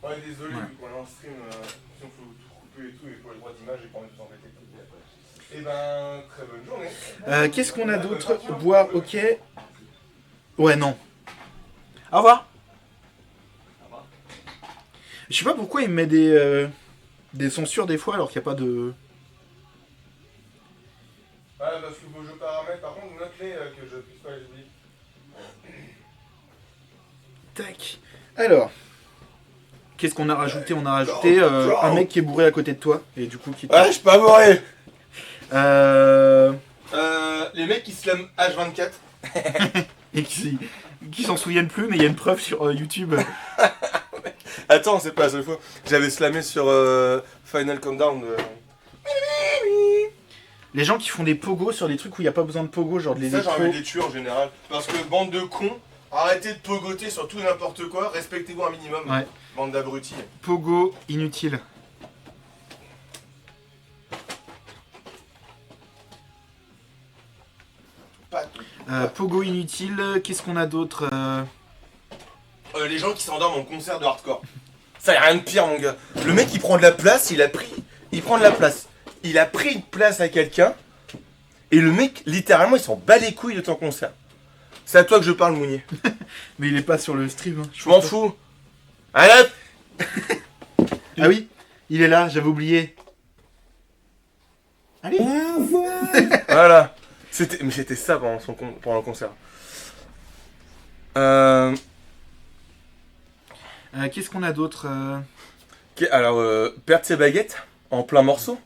Ouais, désolé, Ouais. vu qu'on est en stream, si on faut tout couper et tout, et pour les droits d'image, j'ai pas envie de vous embêter. Et ben, très bonne journée. Qu'est-ce qu'on a d'autre? Boire, ok. Ouais, non. Au revoir. Je sais pas pourquoi il me met des censures des fois alors qu'il n'y a pas de... Ouais, parce que vos jeux paramètres, par contre, note-les que je puisse pas les oublier. Tac. Alors. Qu'est-ce qu'on a rajouté? On a rajouté un mec qui est bourré à côté de toi. Et du coup qui... Ouais, je suis pas bourré. Euh... Les mecs qui slam H24. Et qui s'en souviennent plus, mais il y a une preuve sur YouTube. Attends, c'est pas la seule fois. J'avais slamé sur Final Countdown. Les gens qui font des pogos sur des trucs où il n'y a pas besoin de pogo, genre de Ça, j'ai l'électro. envie de les tuer en général. Parce que bande de cons, arrêtez de pogoter sur tout et n'importe quoi, respectez-vous un minimum. Ouais. Bande d'abrutis. Pogo inutile. Pas Pogo inutile, qu'est-ce qu'on a d'autre les gens qui s'endorment en concert de hardcore. Ça, y a rien de pire, mon gars. Le mec, il prend de la place, il prend de la place. Il a pris une place à quelqu'un, et le mec, littéralement, il s'en bat les couilles de ton concert. C'est à toi que je parle, Mounier. Mais il est pas sur le stream. Hein, Je m'en fous. Allez. Ah oui, il est là, j'avais oublié. Allez. Voilà. Mais c'était ça pendant le concert. Qu'est-ce qu'on a d'autre Ok, alors, perdre ses baguettes en plein morceau.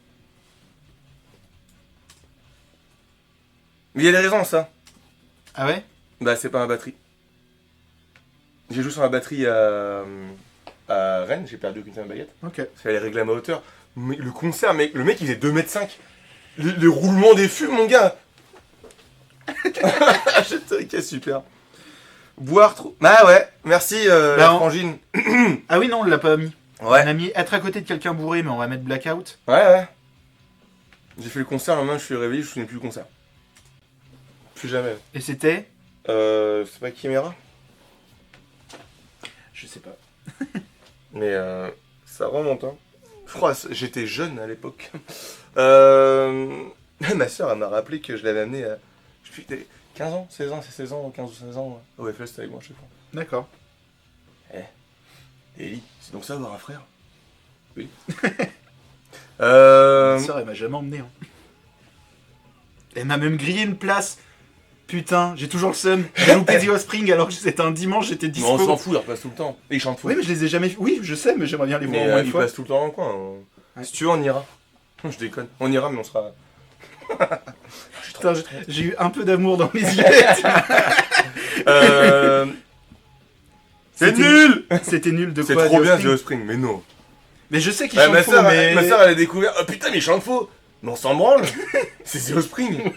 Mais il y a des raisons, ça. Ah ouais? Bah, c'est pas ma batterie. J'ai joué sur ma batterie à Rennes, j'ai perdu aucune de mes baguettes. Ok. Fallait régler à ma hauteur. Mais le concert, mec, le mec il faisait 2,5 m. Les roulements des fûts, mon gars. Ok, super. Boire trop. Ah ouais, merci la Non. frangine. Ah oui, non, on l'a pas mis. Ouais. On a mis être à côté de quelqu'un bourré, mais on va mettre blackout. Ouais. J'ai fait le concert, le lendemain je suis réveillé, je me souviens plus du concert. Plus jamais. Et c'était C'est pas Chimera. Je sais pas. Mais ça remonte, hein. Je crois, j'étais jeune à l'époque. Ma soeur, elle m'a rappelé que je l'avais amené à... Je sais plus, 15 ans, 16 ans, c'est 16 ans, 15 ou 16 ans. Au FS, c'était avec moi, je sais pas. D'accord. Ellie, c'est donc ça avoir un frère? Oui. Ma soeur, elle m'a jamais emmené. Hein. Elle m'a même grillé une place. Putain, j'ai toujours le seum. J'ai loupé The Offspring alors que c'était un dimanche, j'étais Mais dispo. on s'en fout, ils repassent tout le temps. Et ils chantent faux. Oui, mais je les ai jamais... Oui, je sais, mais j'aimerais bien les voir Mais au moins une ils fois. passent tout le temps dans le coin. Ouais. Si tu veux, on ira. Je déconne. On ira, mais on sera... Putain, j'ai eu un peu d'amour dans les yeux. C'est C'était- nul. C'était nul de C'est quoi trop The bien, Offspring The Offspring, mais non. Mais je sais qu'ils Ouais, chantent ma faux, soeur, mais... elle a découvert. Oh putain, mais ils chantent faux. Mais on s'en branle. C'est The Offspring.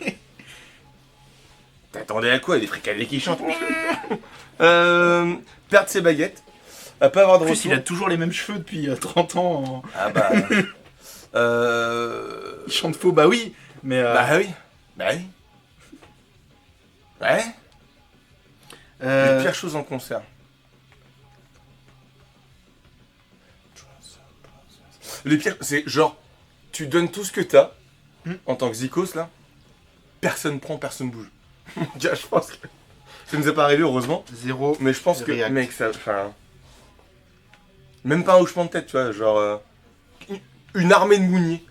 T'attendais à quoi? Des fricadés qui chantent. Perdre ses baguettes. À pas avoir de En plus, retour. il a toujours les mêmes cheveux depuis 30 ans. Ah bah. Il chante faux, bah oui. Mais Bah oui. Ouais. Les pires choses en concert. Les pires, c'est genre, tu donnes tout ce que t'as, en tant que Zikos là, personne prend, personne bouge. Gars, je pense que ça nous est pas arrivé, heureusement, zéro. mais je pense que, React. mec, ça, enfin, même pas un hochement de tête, tu vois, genre, une armée de mouniers.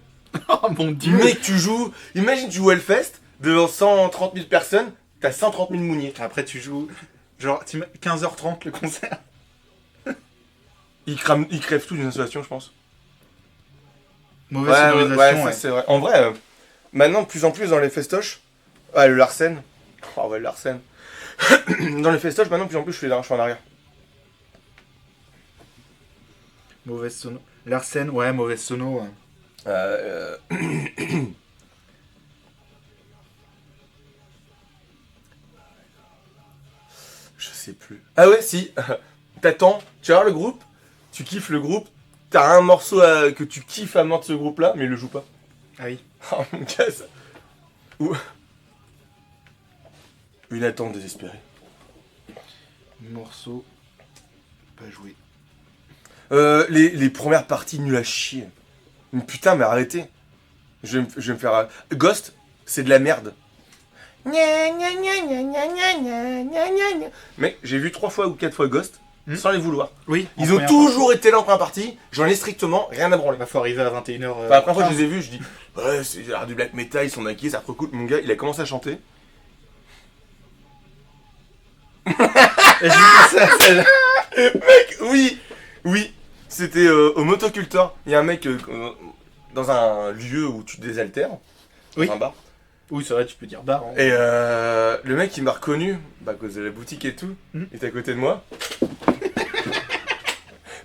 Oh mon dieu. Mec, tu joues, imagine tu joues Hellfest, devant 130 000 personnes, t'as 130 000 mouniers. Après, tu joues genre 15h30 le concert. Ils crèvent tout d'une association, je pense. Mauvaise sonorisation, ça c'est vrai. En vrai, maintenant, de plus en plus dans les festoches, le Larsen. Oh ouais, le Larsen. Dans les festoches, maintenant, de plus en plus, je suis en arrière. Mauvaise sono. Larsen, ouais, mauvaise sono. Ouais. Je sais plus. Ah ouais, si. T'attends, tu vas voir le groupe, tu kiffes le groupe, t'as un morceau que tu kiffes à mort de ce groupe-là, mais il le joue pas. Ah oui. Oh mon gars, ça... Ou... Une attente désespérée. Morceau. Pas joué. Les premières parties nulles à chier. Mais putain, mais arrêtez. Je vais me faire... Ghost, c'est de la merde. Mec, j'ai vu 3 fois ou 4 fois Ghost, sans les vouloir. Oui. Ils ont toujours été là en première partie, j'en ai strictement rien à branler. Il faut arriver à 21h. Enfin, la première fois que je les ai vus, je dis ouais, c'est du black metal, ils sont maquillés, ça recoule. Mon gars, il a commencé à chanter. Et j'ai pensé à celle-là. Mec, oui, c'était au motoculteur. Il y a un mec dans un lieu où tu te désaltères, dans un bar. Oui, c'est vrai, tu peux dire bar. Hein. Et le mec, il m'a reconnu, à cause de la boutique et tout. Il était à côté de moi.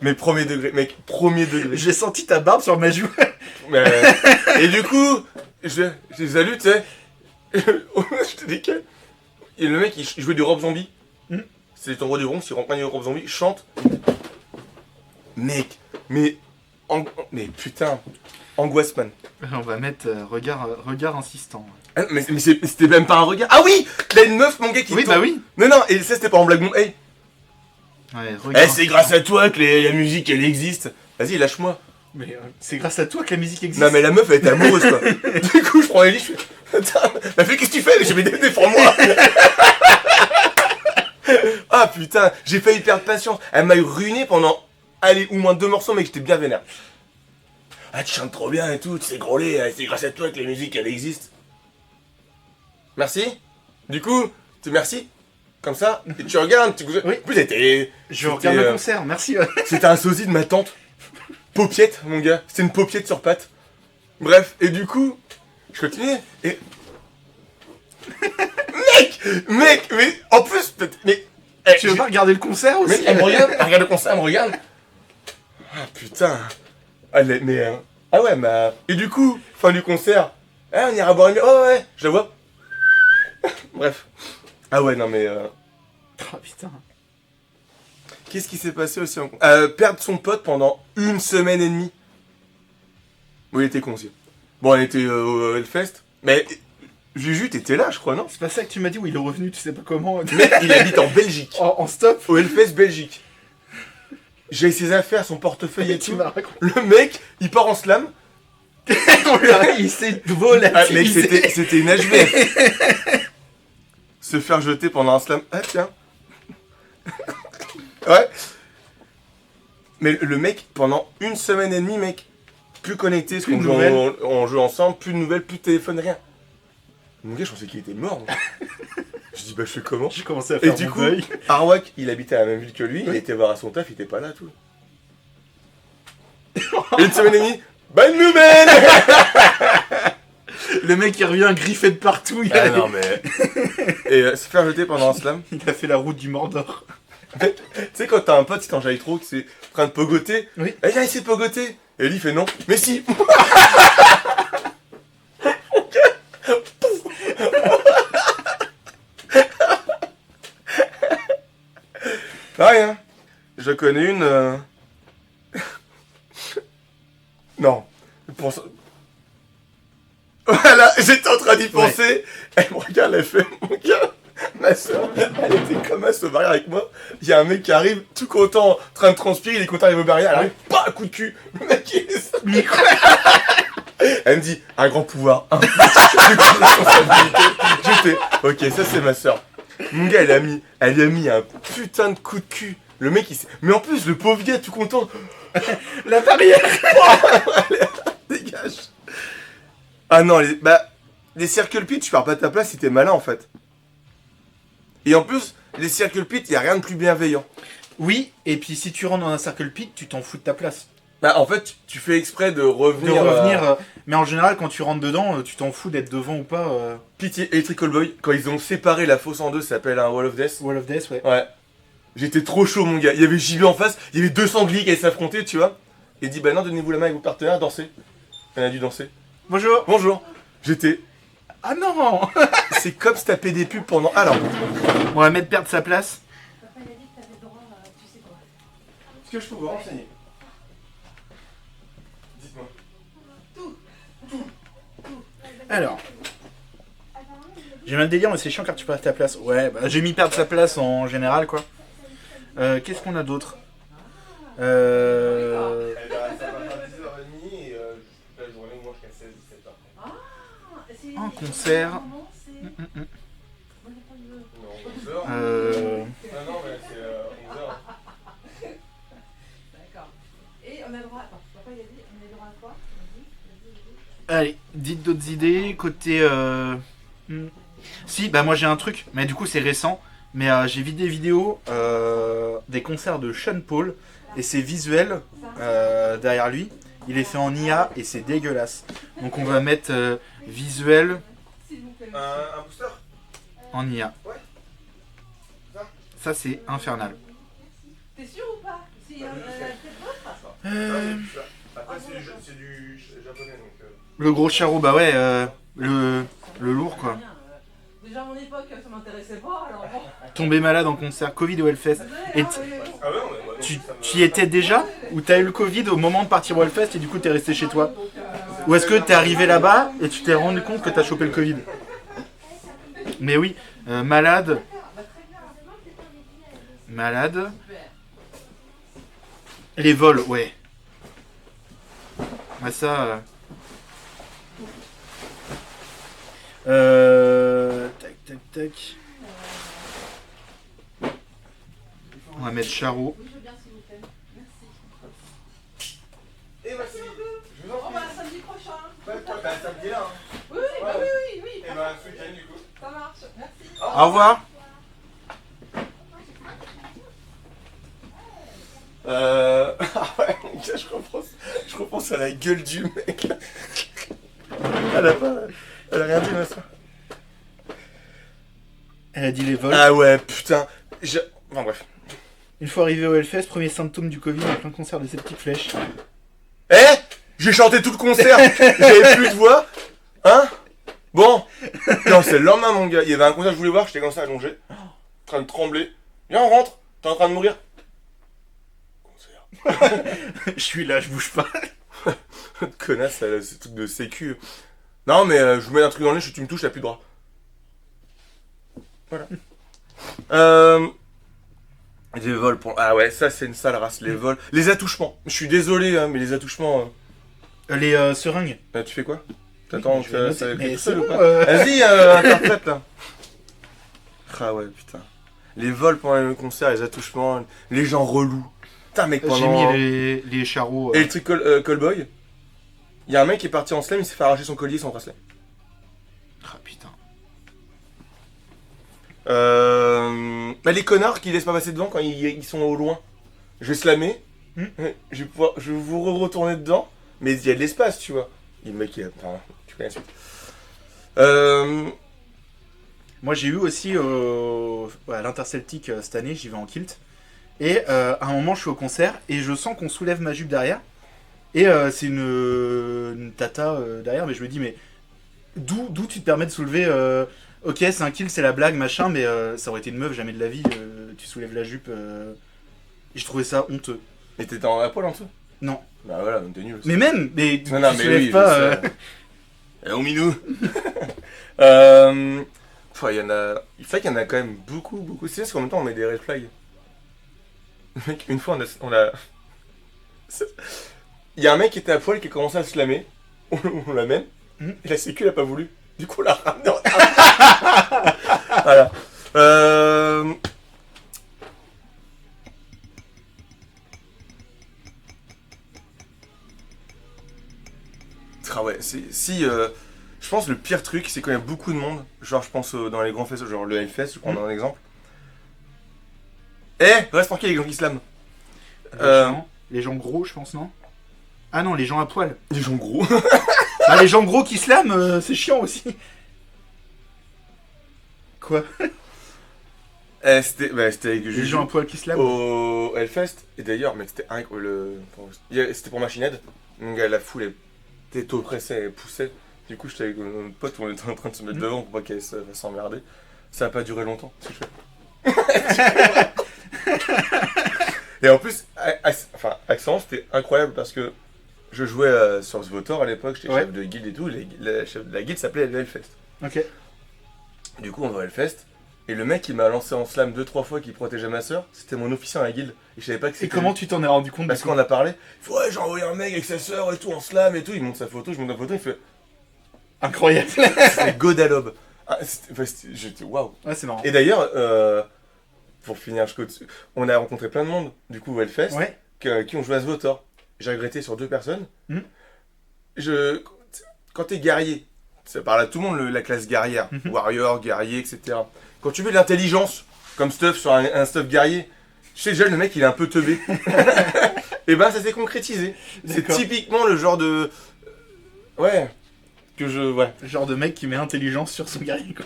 Mais premier degré, mec, premier degré. J'ai senti ta barbe sur ma joue. Et du coup, je les salue, tu sais. Je te décale. Et le mec, il jouait du Rob Zombie. C'est ton roi du Bronx, il rentre pas du Rob Zombie, chante. Mec, mais putain, angoisse, man. On va mettre regard insistant. Ah, mais c'était même pas un regard. Ah oui, t'as une meuf, mon gars, qui Oui, tourne. bah oui. Non, et ça, c'était pas en blague. Hey. Ouais, regarde. C'est grâce à toi que la musique, elle existe. Vas-y, lâche-moi. Mais c'est grâce à toi que la musique existe. Non, mais la meuf, elle était amoureuse, quoi. Du coup, je prends les livres, je fais... Putain, bah fais, qu'est-ce que tu fais? Je vais défends-moi. Ah, putain, j'ai failli perdre patience. Elle m'a ruiné pendant, allez, au moins 2 morceaux, mec, j'étais bien vénère. Ah, tu chantes trop bien et tout, tu sais grôler, c'est grâce à toi que la musique, elle existe. Merci. Du coup, merci. Comme ça, et tu regardes, Oui. En plus, c'était... Je regarde le concert, merci. C'était un sosie de ma tante. Paupiette, mon gars. C'était une paupiette sur patte. Bref, et du coup, je continue, et... Mec, mais en plus, mais... Tu veux pas regarder le concert aussi? Mais elle me regarde, elle regarde le concert, elle me regarde. Ah putain. Ah ouais, et du coup, fin du concert, on ira boire une... Oh ouais, je la vois. Bref. Ah ouais, non mais... Oh putain. Qu'est-ce qui s'est passé aussi en... Perdre son pote pendant 1 semaine et demie. Bon, il était con aussi. Bon, on était au Hellfest, mais... Juju, t'étais là, je crois, non? C'est pas ça que tu m'as dit où il est revenu, tu sais pas comment. Mec, il habite en Belgique. En stop. Au Hellfest Belgique. J'ai ses affaires, son portefeuille et Tu tout. m'as raconté. Le mec, il part en slam. Il s'est volé. Ah, mec, c'était une HVF. Se faire jeter pendant un slam. Ah, tiens. Ouais. Mais le mec, pendant 1 semaine et demie, mec, plus connecté, parce qu'on joue ensemble, plus de nouvelles, plus de téléphone, rien. Mon gars, je pensais qu'il était mort. Je dis, bah, je fais comment? J'ai commencé à faire et du mon coup, deuil. Arwak, il habitait à la même ville que lui, il était voir à son taf, il était pas là, tout. 1 semaine et demie, bonne nouvelle. Le mec, il revient griffé de partout. Non, mais... Et se faire jeter pendant un slam. Il a fait la route du Mordor. Tu sais, quand t'as un pote, si t'enjailles trop, que c'est en train de pogoter. Oui. Eh, viens essayer de pogoter. Et lui, il fait non. Mais si. Rien. Je connais une... Non. Pour ça... Voilà, j'étais en train d'y penser. Ouais. Elle me regarde, elle fait, mon gars, ma soeur, elle était comme à se barrière avec moi. Il y a un mec qui arrive, tout content, en train de transpirer, il est content d'arriver aux barrières, elle arrive, pas un coup de cul. Le mec, il est... Elle me dit, un grand pouvoir, un grande responsabilité. J'étais, ok, ça c'est ma soeur. Mon gars, elle a mis un putain de coup de cul. Le mec, il s'est... Mais en plus, le pauvre gars, tout content. La barrière. Dégage. Ah non, les circle pits, tu perds pas ta place si t'es malin en fait. Et en plus, les circle pits, y a rien de plus bienveillant. Oui, et puis si tu rentres dans un circle pit, tu t'en fous de ta place. Bah en fait, tu fais exprès de revenir. Mais en général, quand tu rentres dedans, tu t'en fous d'être devant ou pas. Pitié, Electrical Boy, quand ils ont séparé la fosse en deux, ça s'appelle un Wall of Death. Wall of Death, ouais. Ouais. J'étais trop chaud, mon gars. Il y avait JB en face, il y avait 2 sangliers qui allaient s'affronter, tu vois. Et il dit, bah non, donnez-vous la main avec vos partenaires, dansez. On a dû danser. Bonjour. Bonjour. J'étais... Ah non. C'est comme se taper des pubs pendant... Alors. On va mettre perdre sa place. Papa, il a dit que t'avais droit à tu sais quoi. Est-ce que je peux vous renseigner? Dites-moi. Alors. J'ai mal délire, mais c'est chiant car tu perds ta place. Ouais, bah j'ai mis perdre sa place en général, quoi. Qu'est-ce qu'on a d'autre concert. Moment, c'est. Mm. On n'a pas de- Non, 11h. Non, mais c'est 11h. D'accord. Et on a le droit. Attends, papa il a dit, on a le droit à quoi? Vas-y. Allez, dites d'autres idées. Côté. Si, bah moi j'ai un truc, mais du coup c'est récent. Mais j'ai vu des vidéos des concerts de Sean Paul et c'est visuel derrière lui. Il est fait en IA et c'est dégueulasse. Donc on va mettre visuel S'il vous plaît. Un booster. en IA. Ouais. Ça c'est infernal. T'es sûr ou pas? Si peut-être d'autres? Après, c'est du japonais donc. Le gros charreau, bah ouais, le lourd quoi. Déjà à mon époque, ça m'intéressait pas, alors bon. Tombé malade en concert Covid au Hellfest. Et Ah ouais, ouais, tu y étais déjà? Ou t'as eu le Covid au moment de partir au Hellfest et du coup t'es resté chez toi? Ou est-ce que t'es arrivé là-bas et tu t'es rendu compte que t'as chopé le Covid? Mais oui, malade. Malade. Les vols, ouais. Ah, ça. Tac, tac, tac. On va mettre Charo. Oui, je veux bien, s'il vous plaît. Merci. Et voici. Je vous en Bon, prie. bah, samedi prochain. Ouais, toi, t'as samedi là. Hein. Oui, oui, bah oui, oui, oui. Et bah, ce week-end du coup. Ça marche. Merci. Au revoir. Ah ouais, mon gars, je repense à la gueule du mec. Elle a rien dit, ma soeur. Elle a dit les vols. Ah ouais, putain. Enfin bref. Une fois arrivé au Hellfest, premier symptôme du Covid en plein concert de ces petites flèches. Eh, j'ai chanté tout le concert. J'avais plus de voix. Hein? Bon. Non, c'est le lendemain, mon gars. Il y avait un concert que je voulais voir, j'étais comme ça allongé. En train de trembler. Viens, on rentre. T'es en train de mourir. Concert. Je suis là, je bouge pas. Connasse, c'est truc de sécu. Non, mais je vous mets un truc dans le nez, tu me touches, t'as plus de droit. Voilà. Les vols pour. Ah ouais, ça c'est une sale race, les vols. Les attouchements. Je suis désolé, hein, mais les attouchements. Les seringues. Tu fais quoi? T'attends je vais que noter, ça mais tout c'est seul ou bon, pas? Vas-y, interprète là. Ah ouais, putain. Les vols pendant le concert, les attouchements, les gens relous. Putain, mec, J'ai pendant. mis les charros. Et le truc callboy. Il y a un mec qui est parti en slam, il s'est fait arracher son collier sans bracelet. Ah putain. Bah, les connards qui laissent pas passer devant quand ils sont au loin. Je vais slammer. Je vais vous retourner dedans. Mais il y a de l'espace, tu vois. Et le mec, enfin, tu connais la suite. Moi j'ai eu aussi à l'Interceltic cette année, j'y vais en kilt. Et à un moment je suis au concert et je sens qu'on soulève ma jupe derrière. Et c'est une tata derrière, mais je me dis mais d'où tu te permets de soulever ok c'est un kill, c'est la blague machin, mais ça aurait été une meuf jamais de la vie, tu soulèves la jupe. Et je trouvais ça honteux. Et t'étais en à poil en dessous? Non. Bah voilà, donc t'es nul. Mais même, mais tu Non, mais soulèves oui, pas. Eh, oh minou. Il y en a. Il fait qu'il y en a quand même beaucoup. C'est parce qu'en même temps on met des red flags. Mec, une fois on a. Il y a un mec qui était à poil qui a commencé à se lamer. On l'amène. Et la sécu elle a pas voulu. Du coup on l'a ramené en Voilà. Ah ouais, je pense que le pire truc, c'est quand il y a beaucoup de monde. Genre, je pense dans les grands festivals, genre le Hellfest, je prends un exemple. Reste tranquille, les gens qui slament. Les gens gros, je pense, non? Ah non, les gens à poil. Les gens gros. Ah, les gens gros qui slament, c'est chiant aussi. Quoi? C'était avec Les gens à poil qui slament. au Hellfest. Et d'ailleurs, mec, c'était pour Machined. Donc la foule était oppressée, elle poussait. Du coup, j'étais avec mon pote, on était en train de se mettre devant pour pas qu'elle se fasse emmerder. Ça a pas duré longtemps, ce que je fais. Et en plus, Accent, c'était incroyable parce que je jouais sur Svotor à l'époque, j'étais chef de guilde et tout. La chef de la guilde s'appelait le Hellfest. Ok. Du coup, on va au Hellfest. Et le mec qui m'a lancé en slam 2-3 fois qui protégeait ma soeur, c'était mon officier à la guilde. Et je savais pas que c'était. Et comment tu t'en es rendu compte? Parce qu'on a parlé. Il fait, ouais, j'ai envoyé un mec avec sa soeur et tout en slam et tout. Il montre sa photo, je montre la photo, il fait. Incroyable. C'était Godalob. Ah, j'étais waouh. Ouais, c'est marrant. Et d'ailleurs, pour finir jusqu'au dessus, on a rencontré plein de monde, du coup, au Hellfest, Ouais. qui ont joué à Svotor. J'ai regretté sur 2 personnes. Mhm. Quand t'es guerrier, ça parle à tout le monde, la classe guerrière, Mhm. warrior, guerrier, etc. Quand tu veux de l'intelligence, comme stuff sur un stuff guerrier, je sais déjà, le mec, il est un peu teubé. Et ben, ça s'est concrétisé. C'est D'accord. typiquement le genre de... Ouais. Ouais. Le genre de mec qui met intelligence sur son guerrier, quoi.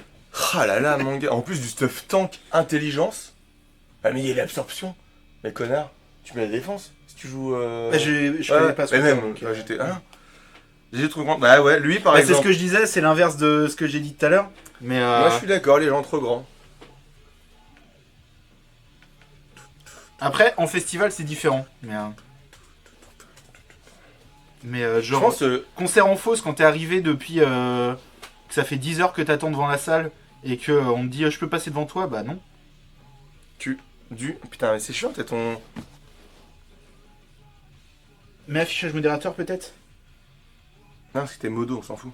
Ah là là, mon gars. En plus du stuff tank, intelligence. Ah, mais il y a l'absorption. Mais connard, tu mets la défense si tu joues. Bah, je connais pas ce mais même, donc, j'étais. J'ai trouvé grand. Bah ouais, lui par c'est exemple. ce que je disais, c'est l'inverse de ce que j'ai dit tout à l'heure. Mais Moi je suis d'accord, les gens trop grands. après, en festival, c'est différent. Mais Je genre, pense. concert en fosse, quand t'es arrivé depuis que ça fait 10 heures que t'attends devant la salle et que on te dit je peux passer devant toi, bah non. Putain, mais c'est chiant, t'es ton. Mais affichage modérateur peut-être. Non, c'était modo, on s'en fout.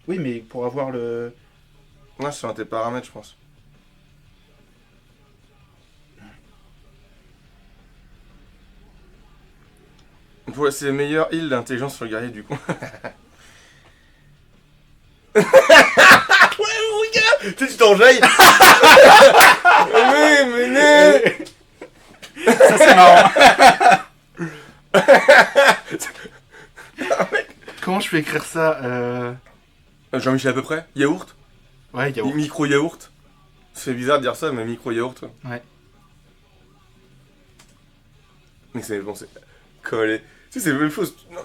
Oui, mais pour avoir le. Non, c'est sur tes paramètres, je pense. Voilà, c'est le meilleur heal d'intelligence sur le guerrier, du coup. Ouais, mon gars! Tu sais, tu t'enjailles! Oui, mais non! Ça c'est marrant. Comment je peux écrire ça Jean-Michel à peu près? Yaourt? Ouais, yaourt. Micro-yaourt? C'est bizarre de dire ça, mais micro-yaourt. Ouais. Mais c'est bon, c'est. Collé. Tu sais, c'est la même chose. Non,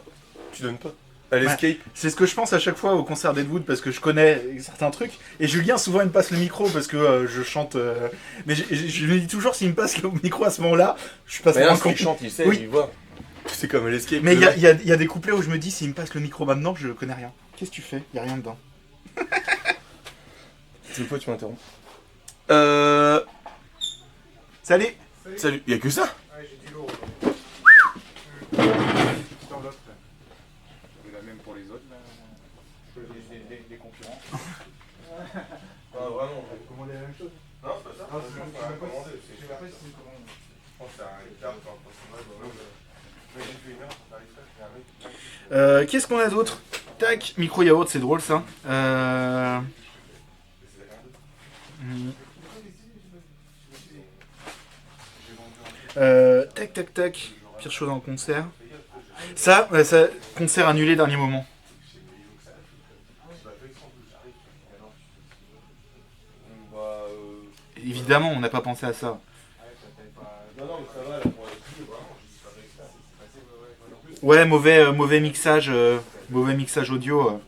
tu donnes pas. À l'escape. C'est ce que je pense à chaque fois au concert d'Edwood parce que je connais certains trucs. Et Julien, souvent, il me passe le micro parce que je chante. Mais je me dis toujours, s'il me passe le micro à ce moment-là, je passe Mais pour là, un con. il chante, il sait, Oui. il voit. C'est comme à l'escape. Mais il y a des couplets où je me dis, s'il me passe le micro maintenant, je connais rien. Qu'est-ce que tu fais? Il y a rien dedans. C'est quoi, tu m'interromps? Salut. Salut, y'a que ça? Ouais, j'ai du lourd. La même pour les autres, là. Des concurrents. Ah, vraiment. Commander la même chose. Non, c'est pas ça. Ah, c'est Je bon, pense qu'on a commandé. je sais pas si c'est comment. Je pense que c'est un écart, enfin, mais j'ai fait une heure, ça arrive ça, c'est un mec. Qu'est-ce qu'on a d'autre? Tac, micro yaourt, c'est drôle ça. Tac, tac, tac. Pire chose en concert. Ça, concert annulé dernier moment. Évidemment, on n'a pas pensé à ça. Non, non, mais ça va, là, pour la vie, vraiment, je dis pas avec ça, c'est passé, Ouais, mauvais mixage, audio.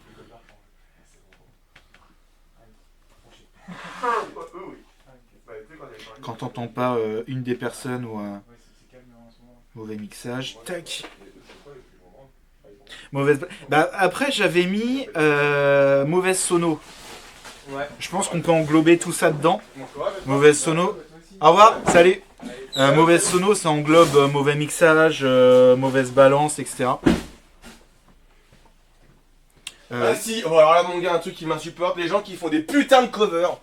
Quand t'entends pas une des personnes ou mauvais mixage. Tac. Mauvaise. Bah après j'avais mis mauvaise sono. Ouais. Je pense qu'on peut englober tout ça dedans. Mauvaise sono. Au revoir, salut. Mauvaise sono, ça englobe mauvais mixage, mauvaise balance, etc. Ah si, bon alors là mon gars, un truc qui m'insupporte, les gens qui font des putains de covers,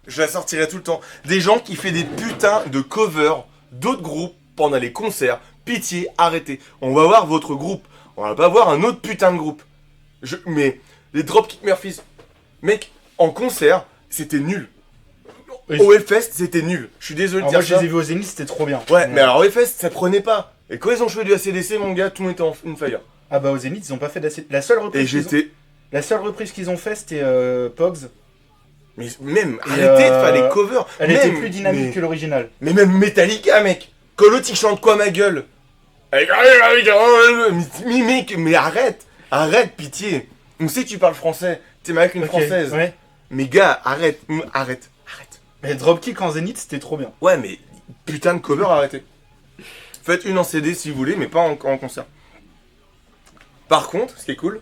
je la sortirai tout le temps, des gens qui font des putains de covers d'autres groupes pendant les concerts, pitié, arrêtez, on va voir votre groupe, on va pas voir un autre putain de groupe. Mais les Dropkick Murphys, mec, en concert, c'était nul. Au Hellfest, c'était nul, je suis désolé de Alors dire moi je ça. les ai vus au Zénith, c'était trop bien. Ouais, mais alors au Hellfest, ça prenait pas. Et quand ils ont joué du ACDC, mon gars, tout le monde était en fire. Ah bah au Zénith, ils ont pas fait d'assez. La seule reprise Et qu'ils ont- j'étais... La seule reprise qu'ils ont fait, c'était Pogs. Mais même, Et, arrêtez de faire des covers. Elle Même, était plus dynamique mais- que l'original. Mais même Metallica, mec. Quand l'autre il chante quoi, ma gueule? Mais mec, mais arrête. Arrête, pitié. On sait que tu parles français. T'es mal avec une Ok, française. Ouais. Mais gars, arrête. Arrête. Mais Dropkick en Zénith, c'était trop bien. Ouais, mais putain de cover, arrêtez. Faites une en CD si vous voulez, mais pas en concert. Par contre, ce qui est cool,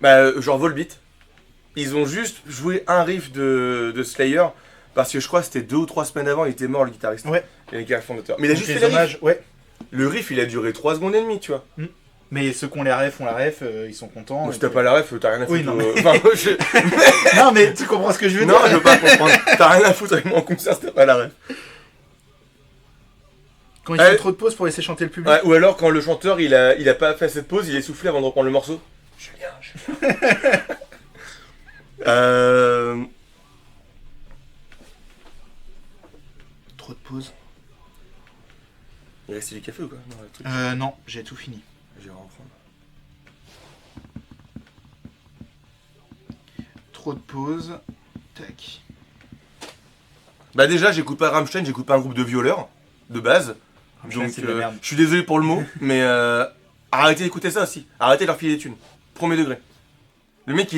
bah, genre Volbeat, ils ont juste joué un riff de Slayer, parce que je crois que c'était 2 ou 3 semaines avant, il était mort le guitariste. Ouais. Et le gars fondateur. Mais il a Donc juste les fait le riff. hommages, ouais. Le riff, il a duré 3 secondes et demie, tu vois. Mm. Mais ceux qui ont les refs font la ref, ils sont contents. Bon, et si t'as puis- pas la ref, t'as rien à foutre. Oui, non, mais- Enfin, Non, mais tu comprends ce que je veux non, dire. je veux pas comprendre. T'as rien à foutre avec moi en concert si t'as pas la ref. Quand ils font trop de pauses pour laisser chanter le public. Ouais, ou alors quand le chanteur il a pas fait cette pause, il est soufflé avant de reprendre le morceau. Julien. Trop de pauses. Il restait du café ou quoi? Non, le truc. Non, j'ai tout fini. Je vais reprendre. Trop de pauses. Tac. Bah déjà, j'écoute pas Rammstein, j'écoute pas un groupe de violeurs de base. Rammstein, Donc c'est de la merde. je suis désolé pour le mot, mais arrêtez d'écouter ça aussi. Arrêtez de leur filer des thunes. Premier degré. Le mec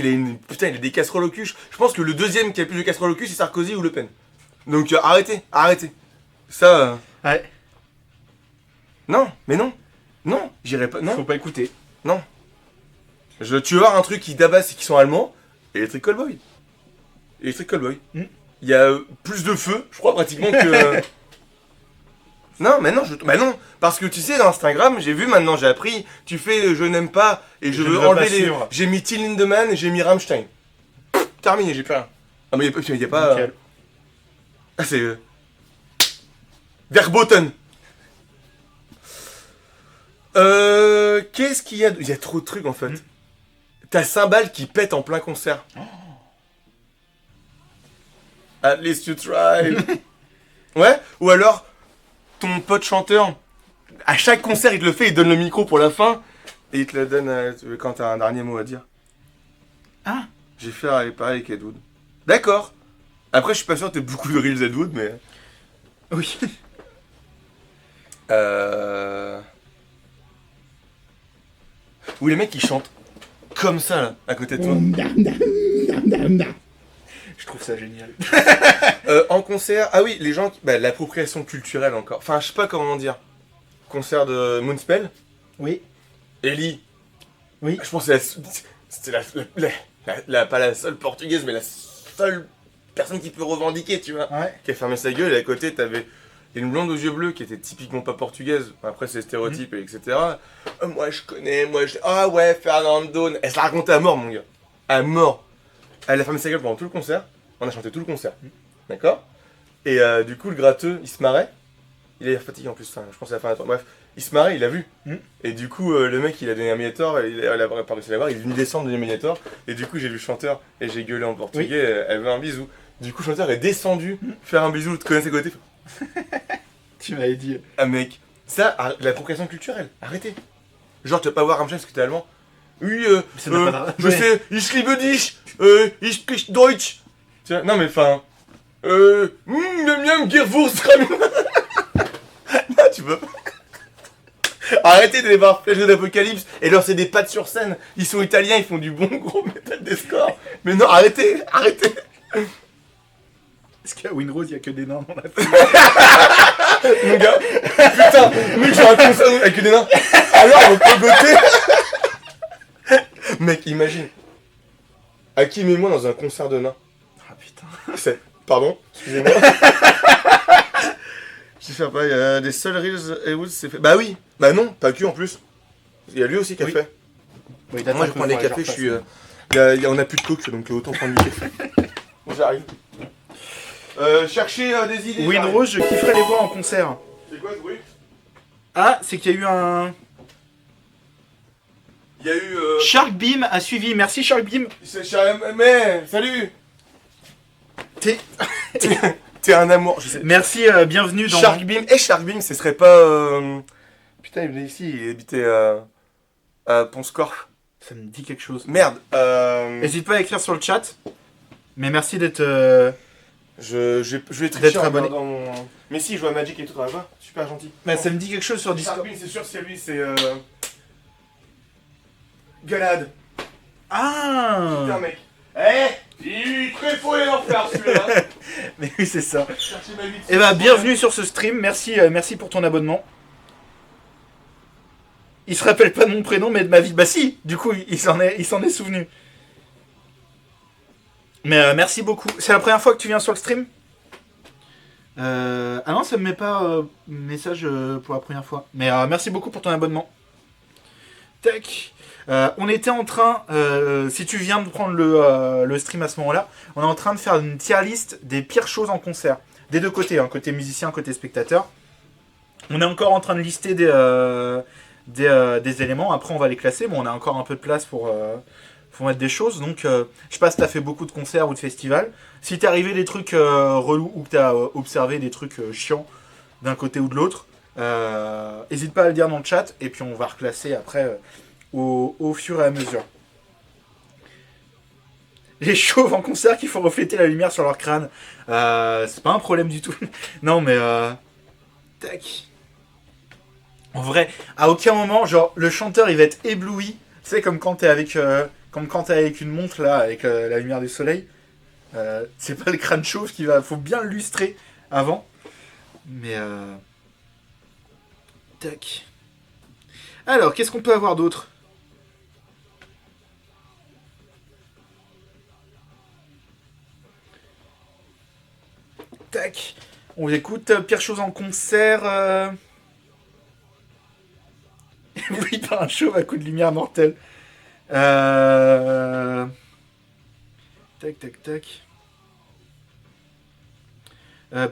putain, il a des casseroles au cul. Je pense que le deuxième qui a le plus de casseroles au cul, c'est Sarkozy ou Le Pen. Donc arrêtez. Ça. Ouais. Non, mais non. Non, j'irai pas. Non. Faut pas écouter. Non. Tu veux voir un truc qui tabasse et qui sont allemands? Electric Callboy. Electric Callboy. Mm. Il y a plus de feu, je crois, pratiquement que. Non, mais non, bah non. Parce que tu sais, dans Instagram, j'ai vu maintenant, j'ai appris, tu fais je n'aime pas et je veux veux enlever pas les. suivre. J'ai mis Till Lindemann et j'ai mis Rammstein. Terminé, j'ai plus rien. Ah, mais y a pas. Nickel. Ah, c'est. Verboten. Qu'est-ce qu'il y a Il y a trop de trucs en fait. Mm. T'as cymbales qui pètent en plein concert. At least you try. Ouais. Ou alors, ton pote chanteur, à chaque concert, il te le fait, il te donne le micro pour la fin, et il te le donne quand t'as un dernier mot à dire. Ah. J'ai fait pareil avec Ed Wood. D'accord. Après, je suis pas sûr que t'aies beaucoup de reels Ed Wood, mais... Oui. Ou les mecs qui chantent comme ça, là, à côté de toi. Je trouve ça génial. En concert, ah oui, les gens, l'appropriation culturelle encore. Enfin, je sais pas comment dire. Concert de Moonspell, Oui. Ellie. Oui. Je pense que c'était pas la seule portugaise, mais la seule personne qui peut revendiquer, tu vois. Ouais. Qui a fermé sa gueule, et à côté, t'avais une blonde aux yeux bleus qui était typiquement pas portugaise. Après, c'est stéréotype, etc. Moi, je connais, Ah ouais, Fernando. Elle se la racontait à mort, mon gars. À mort. Elle a fermé sa gueule pendant tout le concert. On a chanté tout le concert. D'accord. Et du coup, le gratteux, il se marrait. Il est fatigué en plus, enfin, je pense à la fin de la Bref, il se marrait, il a vu. Et du coup, le mec, il a donné un Mediator, il a pas réussi à l'avoir, il est venu descendre donner un Mediator. Et du coup, j'ai vu le chanteur et j'ai gueulé en portugais, elle veut un bisou. Du coup, le chanteur est descendu faire un bisou, te connais à côté. Tu m'avais dit. Ah mec, ça, l'appropriation culturelle, arrêtez. Genre, tu vas pas voir Rammstein parce que t'es allemand. Oui, Ça n'a pas je sais, ich liebe dich, ich sprich Deutsch. Tu vois, non mais enfin, miam Gewurst. Là, tu peux. Arrêtez de les voir faire d'Apocalypse et leur c'est des pattes sur scène. Ils sont italiens, ils font du bon gros métal des scores. Mais non, arrêtez. Est-ce qu'à Windrose, il y a que des nains dans la Mon gars, putain, mec, j'ai un concert avec des nains. Alors, on peut goûter. Mec, imagine. Hakim et moi dans un concert de nains. Ah putain. Pardon, excusez-moi. Je sais pas, il y a des seuls reels et Woods, c'est fait. Bah oui, bah non, pas que en plus. Il y a lui aussi qui a Oui. fait. Oui, Moi, je prends des cafés, je suis. On a plus de coke, donc autant prendre du café. Bon, j'arrive. Chercher des idées. Windrose, je kifferais les voir en concert. C'est quoi ce bruit? Ah, c'est qu'il y a eu un. Il y a eu. Shark Beam a suivi. Merci Shark Beam. Mais, salut. T'es. T'es un amour, je sais. Merci, bienvenue dans. Shark Beam, Shark Beam, ce serait pas. Putain, il venait ici, il habitait à Pont-Scorff. Ça me dit quelque chose. Merde. N'hésite pas à écrire sur le chat. Mais merci d'être. Je vais tricher D'être en abonné. regardant mon. Mais si, je vois Magic et tout, ça va. Super gentil. Bah, ça me dit quelque chose sur Shark Discord. Beam, c'est sûr, c'est lui, c'est. Galade. Ah. Putain, mec. Il est très faux et l'enfer celui-là. Mais oui, c'est ça. Cherchez ma vie. Et bah, bienvenue sur ce stream. Merci, merci pour ton abonnement. Il se rappelle pas de mon prénom, mais de ma vie. Bah si, du coup, il s'en est souvenu. Mais merci beaucoup. C'est la première fois que tu viens sur le stream? Ah non, ça me met pas message pour la première fois. Mais merci beaucoup pour ton abonnement. Tac. On était en train, si tu viens de prendre le stream à ce moment-là, on est en train de faire une tier list des pires choses en concert. Des deux côtés, hein, côté musicien, côté spectateur. On est encore en train de lister des éléments. Après, on va les classer. Bon, on a encore un peu de place pour mettre des choses. Donc, je sais pas si t'as fait beaucoup de concerts ou de festivals. Si t'es arrivé des trucs relous ou que t'as observé des trucs chiants d'un côté ou de l'autre, n'hésite pas à le dire dans le chat. Et puis, on va reclasser après au fur et à mesure. Les chauves en concert qui font refléter la lumière sur leur crâne. C'est pas un problème du tout. Non, mais... Tac. En vrai, à aucun moment, genre, le chanteur, il va être ébloui. Tu sais, comme quand t'es avec une montre, là, avec la lumière du soleil. C'est pas le crâne chauve qui va... Faut bien le lustrer avant. Mais... Tac. Alors, qu'est-ce qu'on peut avoir d'autre ? Tac. On écoute pire chose en concert. Oui, par un chauve à coup de lumière mortelle. Tac, tac, tac.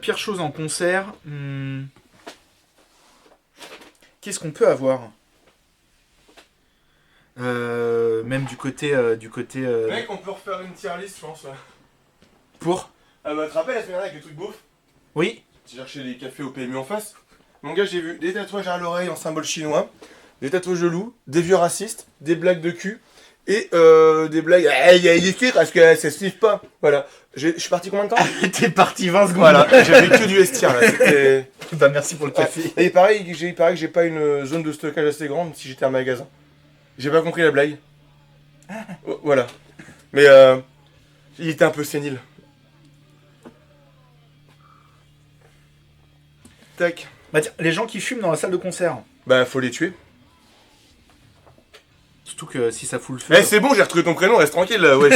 Pire chose en concert. Qu'est-ce qu'on peut avoir même du côté... Mec, on peut refaire une tier list, je pense. Pour Ah bah, tu te rappelles la semaine dernière avec les trucs beaufs? Oui. J'ai cherché les cafés au PMU en face. Mon gars, j'ai vu des tatouages à l'oreille en symbole chinois, des tatouages de loup, des vieux racistes, des blagues de cul et des blagues. Il y a écrit parce que ça se suit pas. Voilà. Je suis parti combien de temps? T'es parti 20 secondes. Voilà, j'avais que du vestiaire là. C'était. Bah merci pour le café. Et pareil, il paraît que j'ai pas une zone de stockage assez grande si j'étais un magasin. J'ai pas compris la blague. Voilà. Mais il était un peu sénile. Tac. Bah tiens, les gens qui fument dans la salle de concert. Bah faut les tuer. Surtout que si ça fout le feu. Eh c'est bon, j'ai retrouvé ton prénom, reste tranquille là, ouais.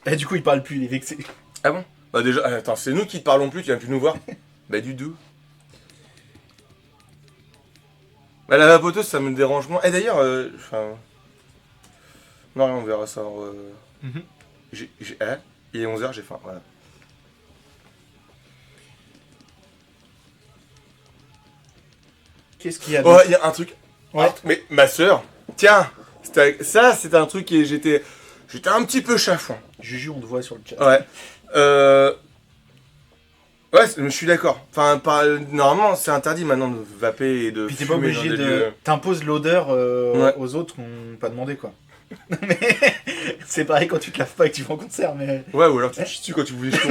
Et du coup il parle plus, il est vexé. Ah bon? Bah déjà, attends, c'est nous qui te parlons plus, tu viens plus nous voir. Bah du doux. Bah la vapoteuse ça me dérange moins. Et d'ailleurs, enfin... Non rien, on verra ça. Il est 11h, j'ai faim, voilà. Qu'est-ce qu'il y a Oh, d'autre? il y a un truc. Ouais. Ah, mais ma soeur, tiens, ça c'était un truc et j'étais un petit peu chafouin. Juju, on te voit sur le chat. Ouais. Ouais, je suis d'accord. Enfin, normalement, c'est interdit maintenant de vaper et de Puis t'es pas fumer obligé dans des de... lieux. T'imposes l'odeur Ouais. aux autres qui n'ont pas demandé quoi. Mais c'est pareil quand tu te laves pas et que tu vas en concert, mais... Ouais, ou alors tu te chies dessus quand tu voulais chaud.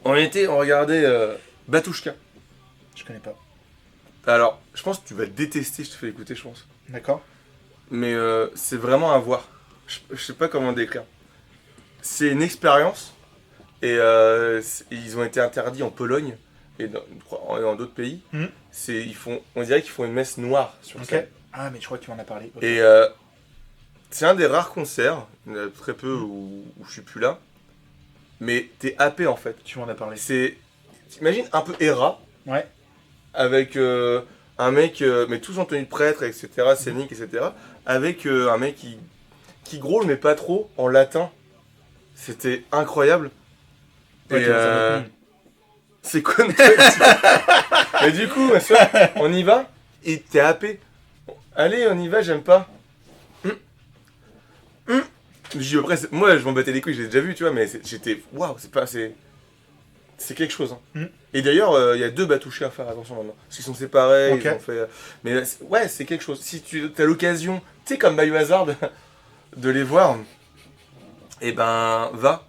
On regardait Batushka. Je connais pas. Alors, je pense que tu vas détester, je te fais écouter, je pense. D'accord. Mais c'est vraiment à voir. Je sais pas comment décrire. C'est une expérience. Et ils ont été interdits en Pologne et dans d'autres pays. Mhm. On dirait qu'ils font une messe noire sur Ok. scène. Ah mais je crois que tu m'en as parlé. Ok. Et c'est un des rares concerts, il y en a très peu où je suis plus là. Mais t'es happé en fait. Tu m'en as parlé. T'imagines un peu Hera. Ouais. Avec un mec, mais tous en tenue de prêtre, etc., scénique, etc. Avec un mec qui grôle, mais pas trop, en latin. C'était incroyable. Ouais, Et tu vois, ça va être c'est quoi une tête. Mais du coup, ma soeur, on y va et t'es happé. Allez, on y va, j'aime pas. Je dis après, moi je m'en battais les couilles, j'ai déjà vu, tu vois, mais j'étais waouh, c'est quelque chose. Hein. Et d'ailleurs, il y a 2 Batushkas à faire attention maintenant. Parce qu'ils sont séparés, Ok. ils ont fait. Mais ouais, c'est quelque chose. Si tu as l'occasion, tu sais, comme Biohazard, de les voir, et ben, va.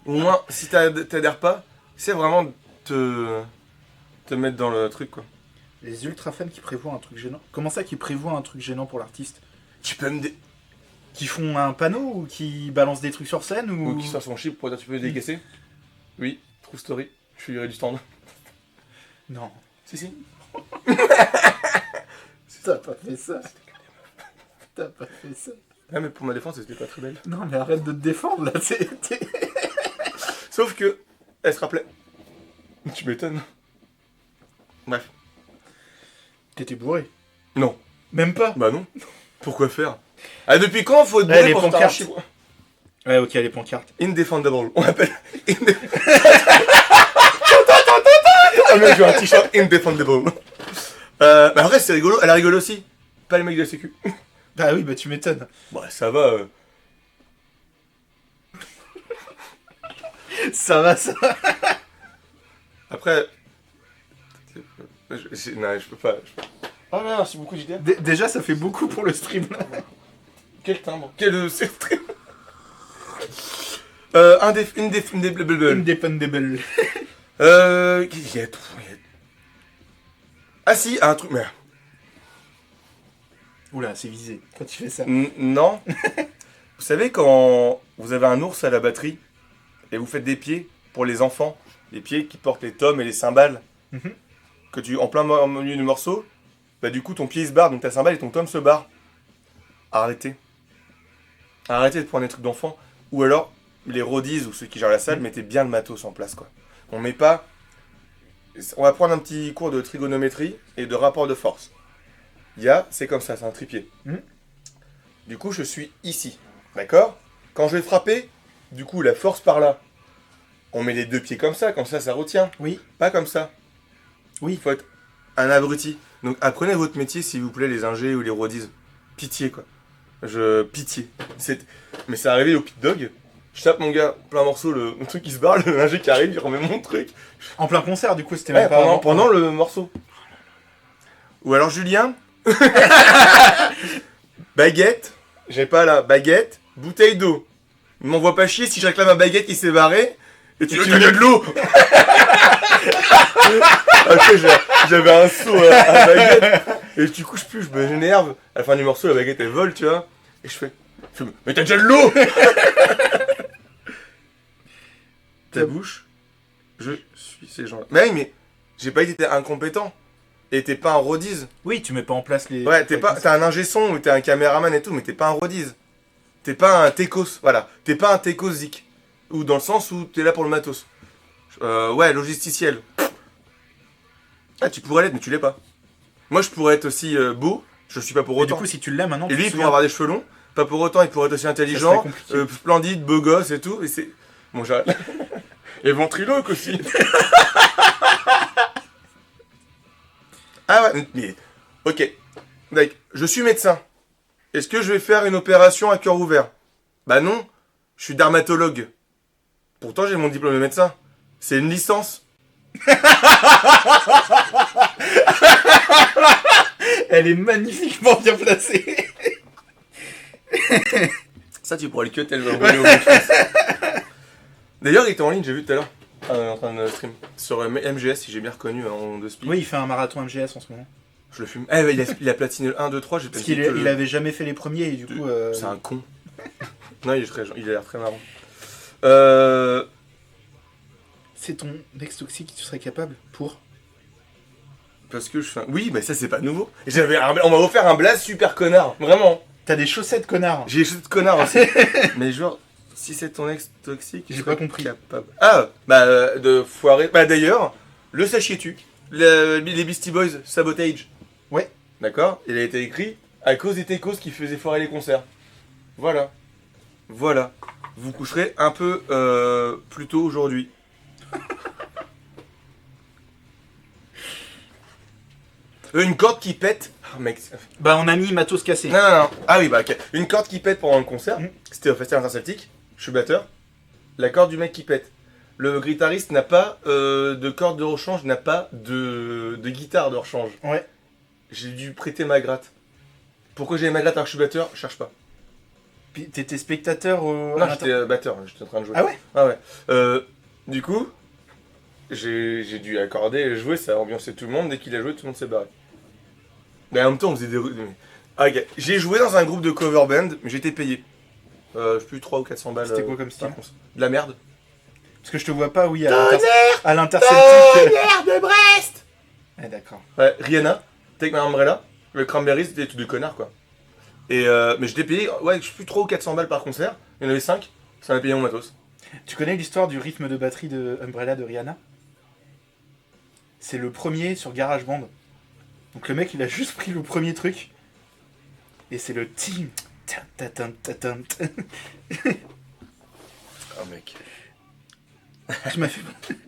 Au moins, si t'adhères pas, c'est vraiment te mettre dans le truc, quoi. Les ultra fans qui prévoient un truc gênant. Comment ça qui prévoient un truc gênant pour l'artiste? Tu peux me. Qui font un panneau ou qui balancent des trucs sur scène ou... Ou qui sort son chip pour dire tu peux décaisser. Oui, true story. Je suis du stand. Non. Si. T'as pas fait ça. T'as pas fait ça. Ah, mais pour ma défense, c'était pas très belle. Non mais arrête de te défendre là. Sauf que, elle se rappelait. Tu m'étonnes. Bref. T'étais bourré. Non. Même pas. Bah non. Pourquoi faire? Ah, depuis quand faut être Ouais, bourré les pour pancartes. faire un chiffre? Ouais, ok, les pancartes. Indefendable. On appelle. Ah, mec, j'ai un t-shirt indefendable. Mais après, c'est rigolo. Elle a rigolo aussi. Pas les mecs de la sécu. Ah oui, bah tu m'étonnes. Bah, ça va. Ça va, ça. Après. Non, je peux pas. Oh là, merci beaucoup, JDR. Déjà, ça fait beaucoup pour le stream, là. Quel timbre. Quel. C'est très. Indefendable. Independable. Il y a tout. Ah si, un truc. Mais. Oula, c'est visé quand tu fais ça. Non. Vous savez quand vous avez un ours à la batterie et vous faites des pieds pour les enfants, les pieds qui portent les tomes et les cymbales, Mhm. que tu en plein milieu du morceau, bah du coup ton pied il se barre, donc ta cymbale et ton tome se barre. Arrêtez. Arrêtez de prendre des trucs d'enfants. Ou alors, les roadies ou ceux qui gèrent la salle, mettez bien le matos en place, quoi. On met pas... On va prendre un petit cours de trigonométrie et de rapport de force. C'est comme ça, c'est un tripied. Mhm. Du coup, je suis ici. D'accord? Quand je vais frapper, du coup, la force par là. On met les deux pieds comme ça retient. Oui. Pas comme ça. Oui. Il faut être un abruti. Donc apprenez votre métier, s'il vous plaît, les ingés ou les roadies. Pitié, quoi. Pitié. Mais c'est arrivé au pit dog. Je tape mon gars, plein morceau, le truc qui se barre, le ingé qui arrive, il remet mon truc. En plein concert, du coup, c'était Ouais, même pas... pendant le morceau. Ou alors Julien. Baguette. J'ai pas la baguette. Bouteille d'eau. Il m'envoie pas chier si je réclame ma baguette qui s'est barrée. Et tu veux qu'il y a de l'eau. Après, j'avais un seau à baguette. Et du coup, je m'énerve. À la fin du morceau, la baguette elle vole, tu vois. Et je fais mais t'as déjà de l'eau. Ta bouche. Je suis ces gens-là. Mais j'ai pas été incompétent. Et t'es pas un roadies. Oui, tu mets pas en place les... Ouais, t'es un ingé son ou t'es un caméraman et tout, mais t'es pas un roadies. T'es pas un techos, voilà. T'es pas un techos zik. Ou dans le sens où t'es là pour le matos. Ouais, logisticiel. Ah, tu pourrais l'être, mais tu l'es pas. Moi, je pourrais être aussi beau, je suis pas pour Et autant. du coup, si tu l'as maintenant... Et lui, il tu te pourrait avoir des cheveux longs, pas pour autant, il pourrait être aussi intelligent, compliqué. splendide, beau gosse et tout, et c'est... Bon, j'arrête. Et ventriloque aussi. Ah ouais, mais... Ok. Donc, je suis médecin. Est-ce que je vais faire une opération à cœur ouvert? Bah non, je suis dermatologue. Pourtant, j'ai mon diplôme de médecin. C'est une licence. Elle est magnifiquement bien placée. Ça, tu pourrais le cut, elle va envoyer au bout de France. D'ailleurs, il était en ligne, j'ai vu tout à l'heure. En train de stream. Sur MGS, si j'ai bien reconnu, en de speed. Oui, il fait un marathon MGS en ce moment. Je le fume. Eh, il a platiné le 1, 2, 3, j'ai Parce platiné qu'il avait jamais fait les premiers et du coup... C'est un con. Non, il a l'air très marrant. C'est ton ex toxique, tu serais capable pour... Parce que je suis un... Oui, mais ça, c'est pas nouveau. On m'a offert un blaze super connard. Vraiment. T'as des chaussettes, connard. J'ai des choses de connard aussi. Mais genre, si c'est ton ex toxique, J'ai je pas serais compris. capable. Ah, bah, de foirer. Bah, d'ailleurs, le sachiez-tu, les Beastie Boys, Sabotage. Ouais. D'accord. Il a été écrit à cause des techos qui faisaient foirer les concerts. Voilà. Voilà. Vous coucherez un peu plus tôt aujourd'hui. Une corde qui pète. Oh, mec. Bah on a mis matos cassé. Non. Ah oui, bah ok. Une corde qui pète pendant le concert. Mhm. C'était au Festival Interceltique. Je suis batteur. La corde du mec qui pète. Le guitariste n'a pas de corde de rechange, n'a pas de guitare de rechange. Ouais. J'ai dû prêter ma gratte. Pourquoi j'ai ma gratte alors que je suis batteur? Je cherche pas. Puis t'étais spectateur au... Non, j'étais batteur, j'étais en train de jouer. Ah ouais? Ah ouais. Du coup, j'ai dû accorder et jouer, ça a ambiancé tout le monde. Dès qu'il a joué, tout le monde s'est barré. Mais en même temps, on faisait des... Ah, ok. J'ai joué dans un groupe de cover band, mais j'étais payé. Je sais plus 300 ou 400 balles. C'était quoi comme style? par concert. De la merde. Parce que je te vois pas, oui, Tonnerre à l'interceltique. de Brest. Ah d'accord. Ouais, Rihanna, Take My Umbrella, le Cranberries, c'était des trucs de connards quoi. Et mais j'étais payé, ouais, je sais plus 300 ou 400 balles par concert, il y en avait 5, ça m'a payé mon matos. Tu connais l'histoire du rythme de batterie de Umbrella de Rihanna? C'est le premier sur GarageBand. Donc le mec, il a juste pris le premier truc. Et c'est le team. Oh mec. Tu m'as fait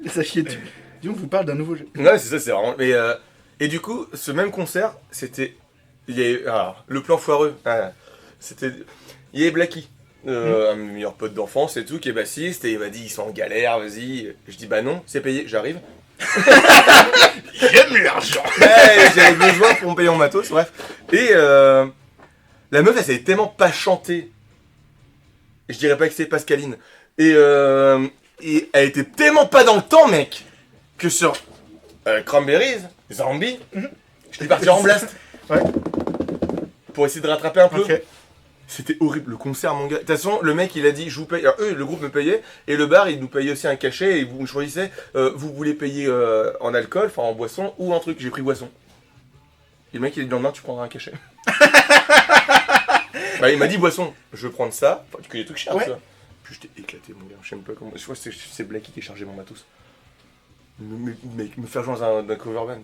ça chier dessus. Dis, on vous parle d'un nouveau jeu. Ouais, c'est ça, c'est vraiment. Mais, et du coup, ce même concert, c'était. Le plan foireux. C'était. Il y avait Blacky, un meilleur pote d'enfance et tout, qui est bassiste, et il m'a dit ils sont en galère, vas-y. Je dis bah non, c'est payé, j'arrive. J'aime l'argent. Ouais, j'avais besoin pour me payer mon matos, bref. Et la meuf, elle savait tellement pas chanter. Je dirais pas que c'est Pascaline. Et elle était tellement pas dans le temps, mec, que sur Cranberries, Zombie, j'étais parti en blast. Ouais. Pour essayer de rattraper un peu. Ok. C'était horrible, le concert, mon gars. De toute façon, le mec, il a dit, je vous paye. Alors, eux, le groupe me payait, et le bar, il nous payait aussi un cachet, et vous choisissez, vous voulez payer en alcool, enfin en boisson, ou en truc. J'ai pris boisson. Et le mec, il a dit, le lendemain, tu prendras un cachet. Bah, il m'a dit boisson. Je vais prendre ça. Enfin, que des trucs chers, Ouais. tu vois. Puis j'étais éclaté, mon gars. Je sais même pas comment. Je crois que c'est Blacky qui chargé mon matos. Me faire jouer dans un cover band.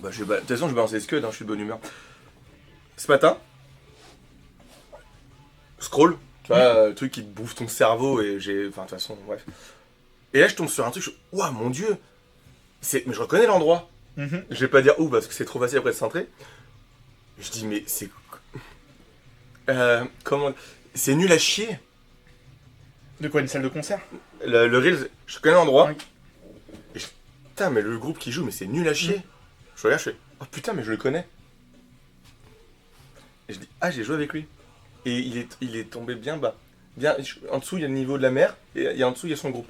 Bah, de toute façon, je balance les scuds, hein, je suis de bonne humeur. Ce matin, scroll, tu vois, truc qui te bouffe ton cerveau et j'ai. Enfin, de toute façon, bref. Et là, je tombe sur un truc, je suis. Ouah, mon dieu! Mais je reconnais l'endroit. Je vais pas dire où parce que c'est trop facile après de centrer. Je dis, mais c'est. Comment. C'est nul à chier. De quoi, une salle de concert? Le Reels, je connais l'endroit. Oui. Et putain, mais le groupe qui joue, mais c'est nul à chier. Je regarde, je fais, oh putain, mais je le connais. Et je dis, ah, j'ai joué avec lui. Et il est tombé bien bas. En dessous, il y a le niveau de la mer, et en dessous, il y a son groupe.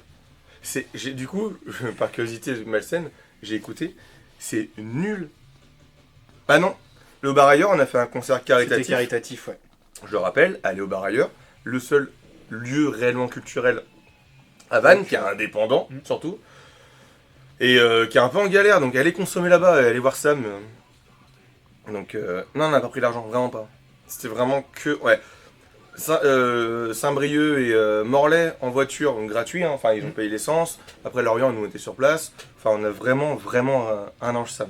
Du coup, par curiosité malsaine, j'ai écouté. C'est nul. Ah non, le bar ailleurs, on a fait un concert caritatif. C'était caritatif, ouais. Je le rappelle, aller au bar ailleurs, le seul lieu réellement culturel à Vannes, qui est indépendant, surtout. Et qui est un peu en galère, donc allez consommer là-bas, allez voir Sam. Donc, non, on n'a pas pris l'argent, vraiment pas. C'était vraiment que. Ouais. Saint-Brieuc et Morlaix en voiture, donc gratuit, hein. Enfin ils ont payé l'essence. Après Lorient, nous on était sur place. Enfin, on a vraiment un ange Sam.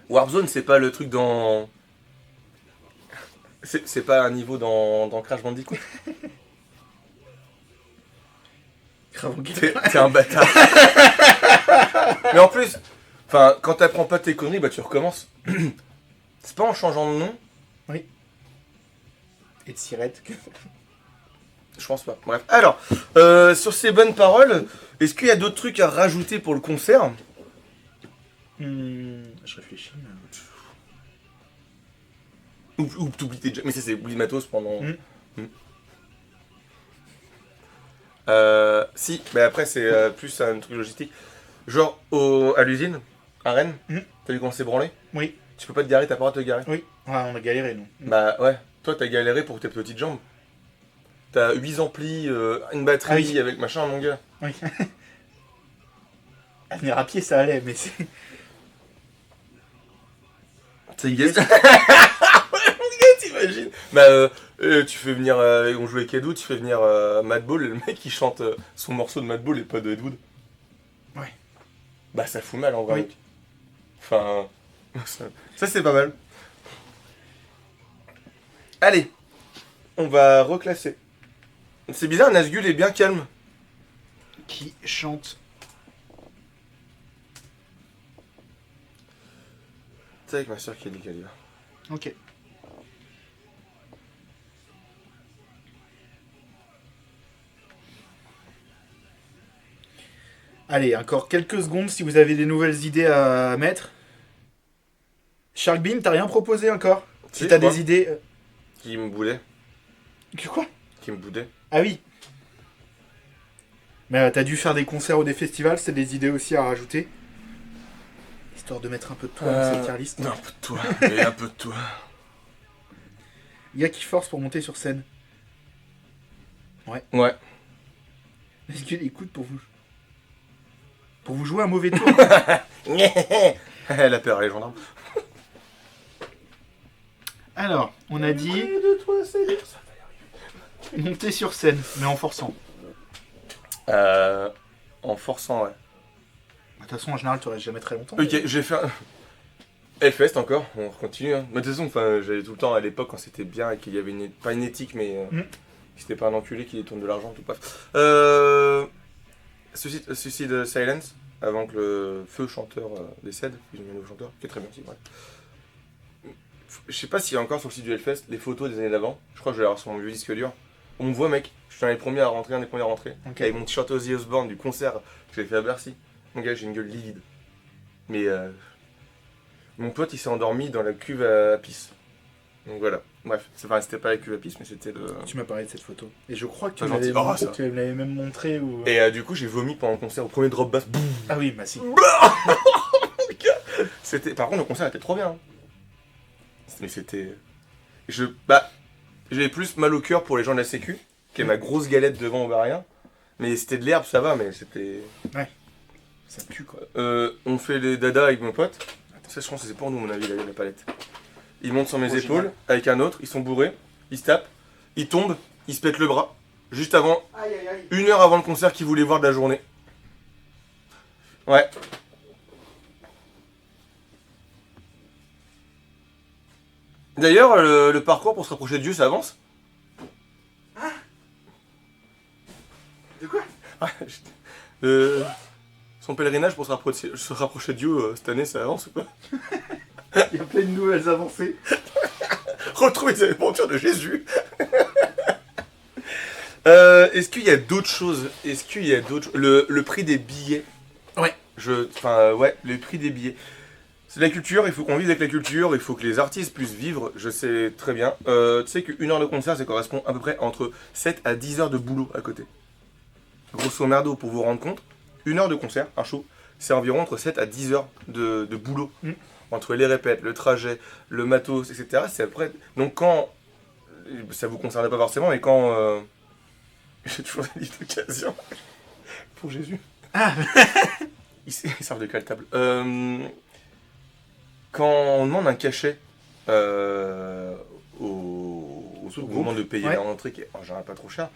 Warzone, c'est pas le truc dans. C'est pas un niveau dans Crash Bandicoot. T'es un bâtard. Mais en plus, enfin, quand t'apprends pas tes conneries, bah tu recommences. C'est pas en changeant de nom? Oui. Et de sirette. Je pense pas. Bref. Alors, sur ces bonnes paroles, est-ce qu'il y a d'autres trucs à rajouter pour le concert? Je réfléchis. Ou t'oublies tes... Mais ça c'est oubli matos pendant... Si, mais après c'est plus un truc logistique. Genre à l'usine, à Rennes, t'as vu comment c'est branlé? Oui. Tu peux pas te garer, t'as pas le droit de te garer. Oui. Ouais, on a galéré, nous. Bah ouais, toi t'as galéré pour tes petites jambes. T'as 8 amplis, une batterie avec machin, mon gars. Oui. À venir à pied, ça allait, mais c'est... C'est yes. T'imagines? Bah tu fais venir, on jouait avec Edwood, tu fais venir Madball, et le mec il chante son morceau de Madball et pas de Edwood. Ouais. Bah ça fout mal en vrai. Oui. Mec. Enfin, ça c'est pas mal. Allez, on va reclasser. C'est bizarre, Nazgul est bien calme. Qui chante. C'est avec ma soeur qui a dit qu'elle y va. Ok. Allez, encore quelques secondes si vous avez des nouvelles idées à mettre. Sharkbean, t'as rien proposé encore? Si t'as des idées... Qui me boulait. Quoi? Qui me boudait. Ah oui. Mais t'as dû faire des concerts ou des festivals, c'est des idées aussi à rajouter. Histoire de mettre un peu de toi dans cette tier list. Non, un peu de toi. Et un peu de toi. Il y a qui force pour monter sur scène. Ouais. Ouais. Est-ce qu'il écoute pour vous? Pour vous jouer un mauvais tour. Elle a peur, les gendarmes. Alors, on a dit... De toi, Seigneur, ça va y arriver. Monter sur scène, mais en forçant. En forçant, ouais. De toute façon, en général, tu restes jamais très longtemps. Ok, j'ai fait un... Hellfest encore, on continue. Hein. Mais de toute façon, j'allais tout le temps à l'époque quand c'était bien et qu'il y avait pas une éthique, mais que c'était pas un enculé qui détourne de l'argent, tout bref. Suicide Silence, avant que le feu chanteur décède, ils ont mis un nouveau chanteur, qui est très bien aussi, bref. Je sais pas s'il y a encore sur le site du Hellfest les photos des années d'avant, je crois que je vais avoir sur mon vieux disque dur. On me voit, mec, je suis un des premiers à rentrer, Ok. avec mon t-shirt Ozzy Osbourne du concert que j'ai fait à Bercy. Mon gars, j'ai une gueule livide. Mais mon pote il s'est endormi dans la cuve à pisse. Donc voilà, bref, c'était pas la cuve à pisse, mais c'était le. Tu m'as parlé de cette photo. Et je crois que tu Ah, m'avais gentil. Oh, ça. tu me l'avais même montré. Ou... Et du coup, j'ai vomi pendant le concert au premier drop bass. Boum. Ah oui, bah si. Par contre, le concert était trop bien. Hein. Mais c'était. J'avais plus mal au cœur pour les gens de la Sécu, qui est ma grosse galette devant au rien. Mais c'était de l'herbe, ça va, mais c'était. Ça pue quoi. On fait les dada avec mon pote. Ça, je pense que c'est pour nous, à mon avis, la palette. Ils montent sur mes épaules Génial. avec un autre, ils sont bourrés, ils se tapent, ils tombent, ils se pètent le bras. Juste avant, Aïe aïe aïe. 1 heure avant le concert qu'ils voulaient voir de la journée. Ouais. D'ailleurs, le parcours pour se rapprocher de Dieu, ça avance. De quoi? Son pèlerinage pour se rapprocher de Dieu cette année, ça avance ou pas? Il y a plein de nouvelles avancées. Retrouver les aventures de Jésus. Est-ce qu'il y a d'autres choses? Le prix des billets. Ouais. Le prix des billets. C'est la culture, il faut qu'on vive avec la culture, il faut que les artistes puissent vivre, je sais très bien. Tu sais qu'une heure de concert, ça correspond à peu près entre 7 à 10 heures de boulot à côté. Grosso merdo, pour vous rendre compte, 1 heure de concert, un show, c'est environ entre 7 à 10 heures de boulot. Entre les répètes, le trajet, le matos, etc. C'est après. Donc quand. Ça vous concerne pas forcément, mais quand. J'ai toujours des livres d'occasion. Pour Jésus. Ah. Ils servent de quelle table Quand on demande un cachet au moment de payer l'entrée, qui est en général pas trop cher,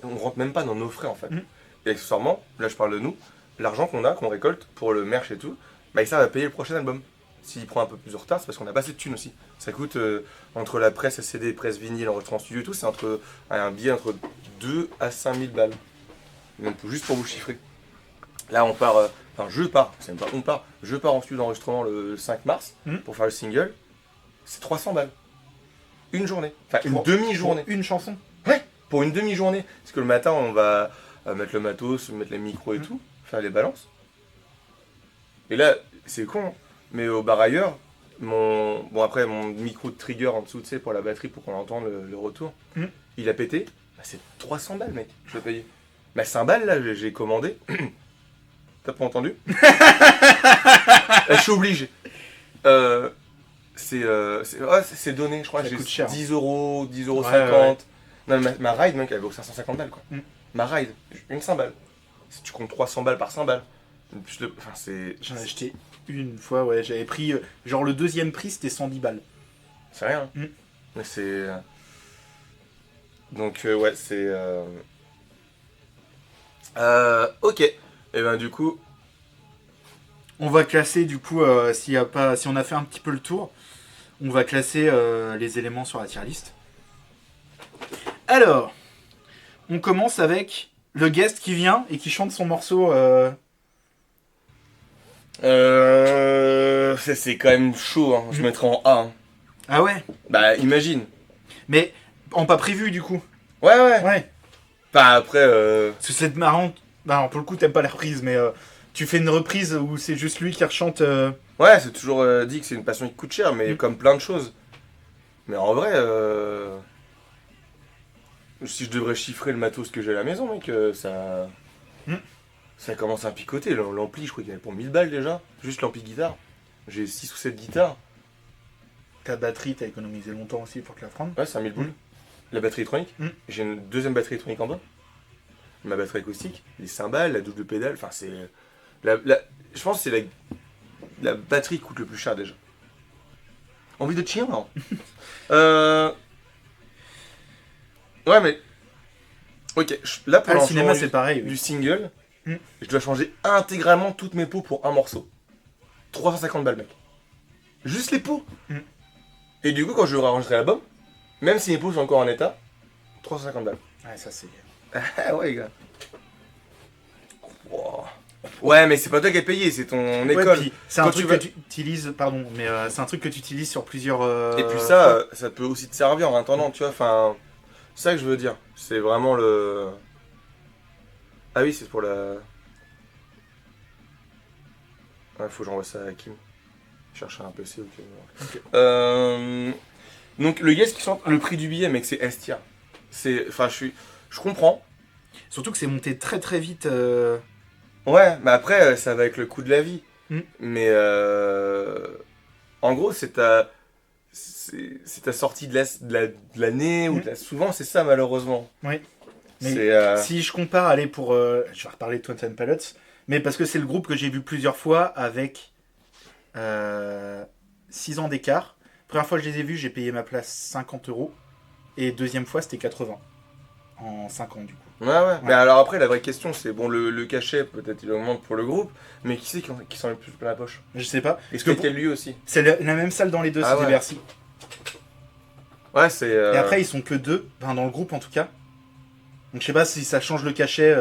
on rentre même pas dans nos frais en fait. Et accessoirement, là je parle de nous, l'argent qu'on récolte pour le merch et tout, bah il sert à payer le prochain album. S'il prend un peu plus de retard, c'est parce qu'on n'a pas assez de thunes aussi. Ça coûte, entre la presse CD, presse vinyle, enregistrement studio et tout, c'est un billet entre 2 à 5 000 balles. Donc juste pour vous chiffrer. Là on part, c'est même pas on part, je pars en studio d'enregistrement le 5 mars pour faire le single, c'est 300 balles. Une journée, enfin une demi-journée. Une chanson. Ouais, pour une demi-journée. Parce que le matin on va mettre le matos, mettre les micros et tout, faire les balances. Et là, c'est con, hein. Mais au bar ailleurs, mon micro de trigger en dessous, tu sais, pour la batterie, pour qu'on entende le retour, il a pété. Bah, c'est 300 balles, mec, je vais payer. Bah, 5 balles, là, j'ai commandé. T'as pas entendu? Je suis obligé. C'est donné, je crois, ça j'ai coûte cher. 10 euros, 10,50 €. Ouais. Non, ma ride, mec, elle vaut 550 balles, quoi. Ma ride, une 5 balles. Si tu comptes 300 balles par 5 balles. J'en ai acheté une fois, ouais, j'avais pris, genre le deuxième prix c'était 110 balles. C'est rien. Mais c'est... Donc ouais, c'est... Ok. Et ben du coup... On va classer du coup, si on a fait un petit peu le tour, on va classer les éléments sur la tier list. Alors, on commence avec le guest qui vient et qui chante son morceau... C'est quand même chaud, hein. Je mettrais en A. Hein. Ah ouais? Bah imagine. Mais en pas prévu du coup. Ouais. Ouais. Enfin après... Parce que c'est marrant. Bah, alors, pour le coup, t'aimes pas les reprises, mais tu fais une reprise où c'est juste lui qui rechante. Ouais, c'est toujours dit que c'est une passion qui coûte cher, mais comme plein de choses. Mais en vrai... Si je devrais chiffrer le matos que j'ai à la maison, mec, ça... Ça commence à picoter. L'ampli, je crois qu'il y en a pour 1000 balles déjà. Juste l'ampli guitare. J'ai 6 ou 7 guitares. Ta batterie, t'as économisé longtemps aussi pour te la prendre. Ouais, 5000 boules. La batterie électronique. J'ai une deuxième batterie électronique en bas. Ma batterie acoustique. Les cymbales, la double pédale. Enfin, c'est... Je pense que c'est la batterie qui coûte le plus cher déjà. Envie de chien, non? Ouais, mais. Ok, là pour Ah, le l'instant, cinéma, c'est pareil. du Oui. single, Mm. je dois changer intégralement toutes mes pots pour un morceau. 350 balles, mec. Juste les pots. Mm. Et du coup, quand je réarrangerai l'album, même si mes pots sont encore en état, 350 balles. Ouais, ça c'est. Ah ouais, gars. Wow. Ouais, mais c'est pas toi qui as payé, c'est ton école. Ouais, puis c'est un Quand truc tu vas- que tu utilises, pardon, mais c'est un truc que tu utilises sur plusieurs. Et puis fois. ça, ça peut aussi te servir en attendant, tu vois. Enfin, c'est ça que je veux dire. C'est vraiment le. Ah oui, c'est pour la. Ah, faut que j'envoie ça à Kim. Chercher un PC, ok. Ok. Donc le guest qui sent le prix du billet, mec, c'est S-tier. C'est. Enfin, je comprends. Surtout que c'est monté très très vite. Ouais, mais après, ça va avec le coût de la vie. Mm. Mais en gros, c'est ta sortie de l'année ou souvent c'est ça malheureusement. Oui. Mais C'est si je compare, allez, pour. Je vais reparler de 21 Pilots, mais parce que c'est le groupe que j'ai vu plusieurs fois avec 6 ans d'écart. Première fois que je les ai vus, j'ai payé ma place 50 €. Et deuxième fois, c'était 80. En 5 ans, du coup. ouais. Mais alors après, la vraie question, c'est bon, le cachet, peut-être il augmente pour le groupe, mais qui c'est qui s'en met le plus plein la poche? Je sais pas. Est-ce que que lui aussi? C'est la même salle dans les deux, Ah c'était ouais. Bercy. Ouais, c'est. Et après, ils sont que deux, enfin, dans le groupe en tout cas. Donc je sais pas si ça change le cachet.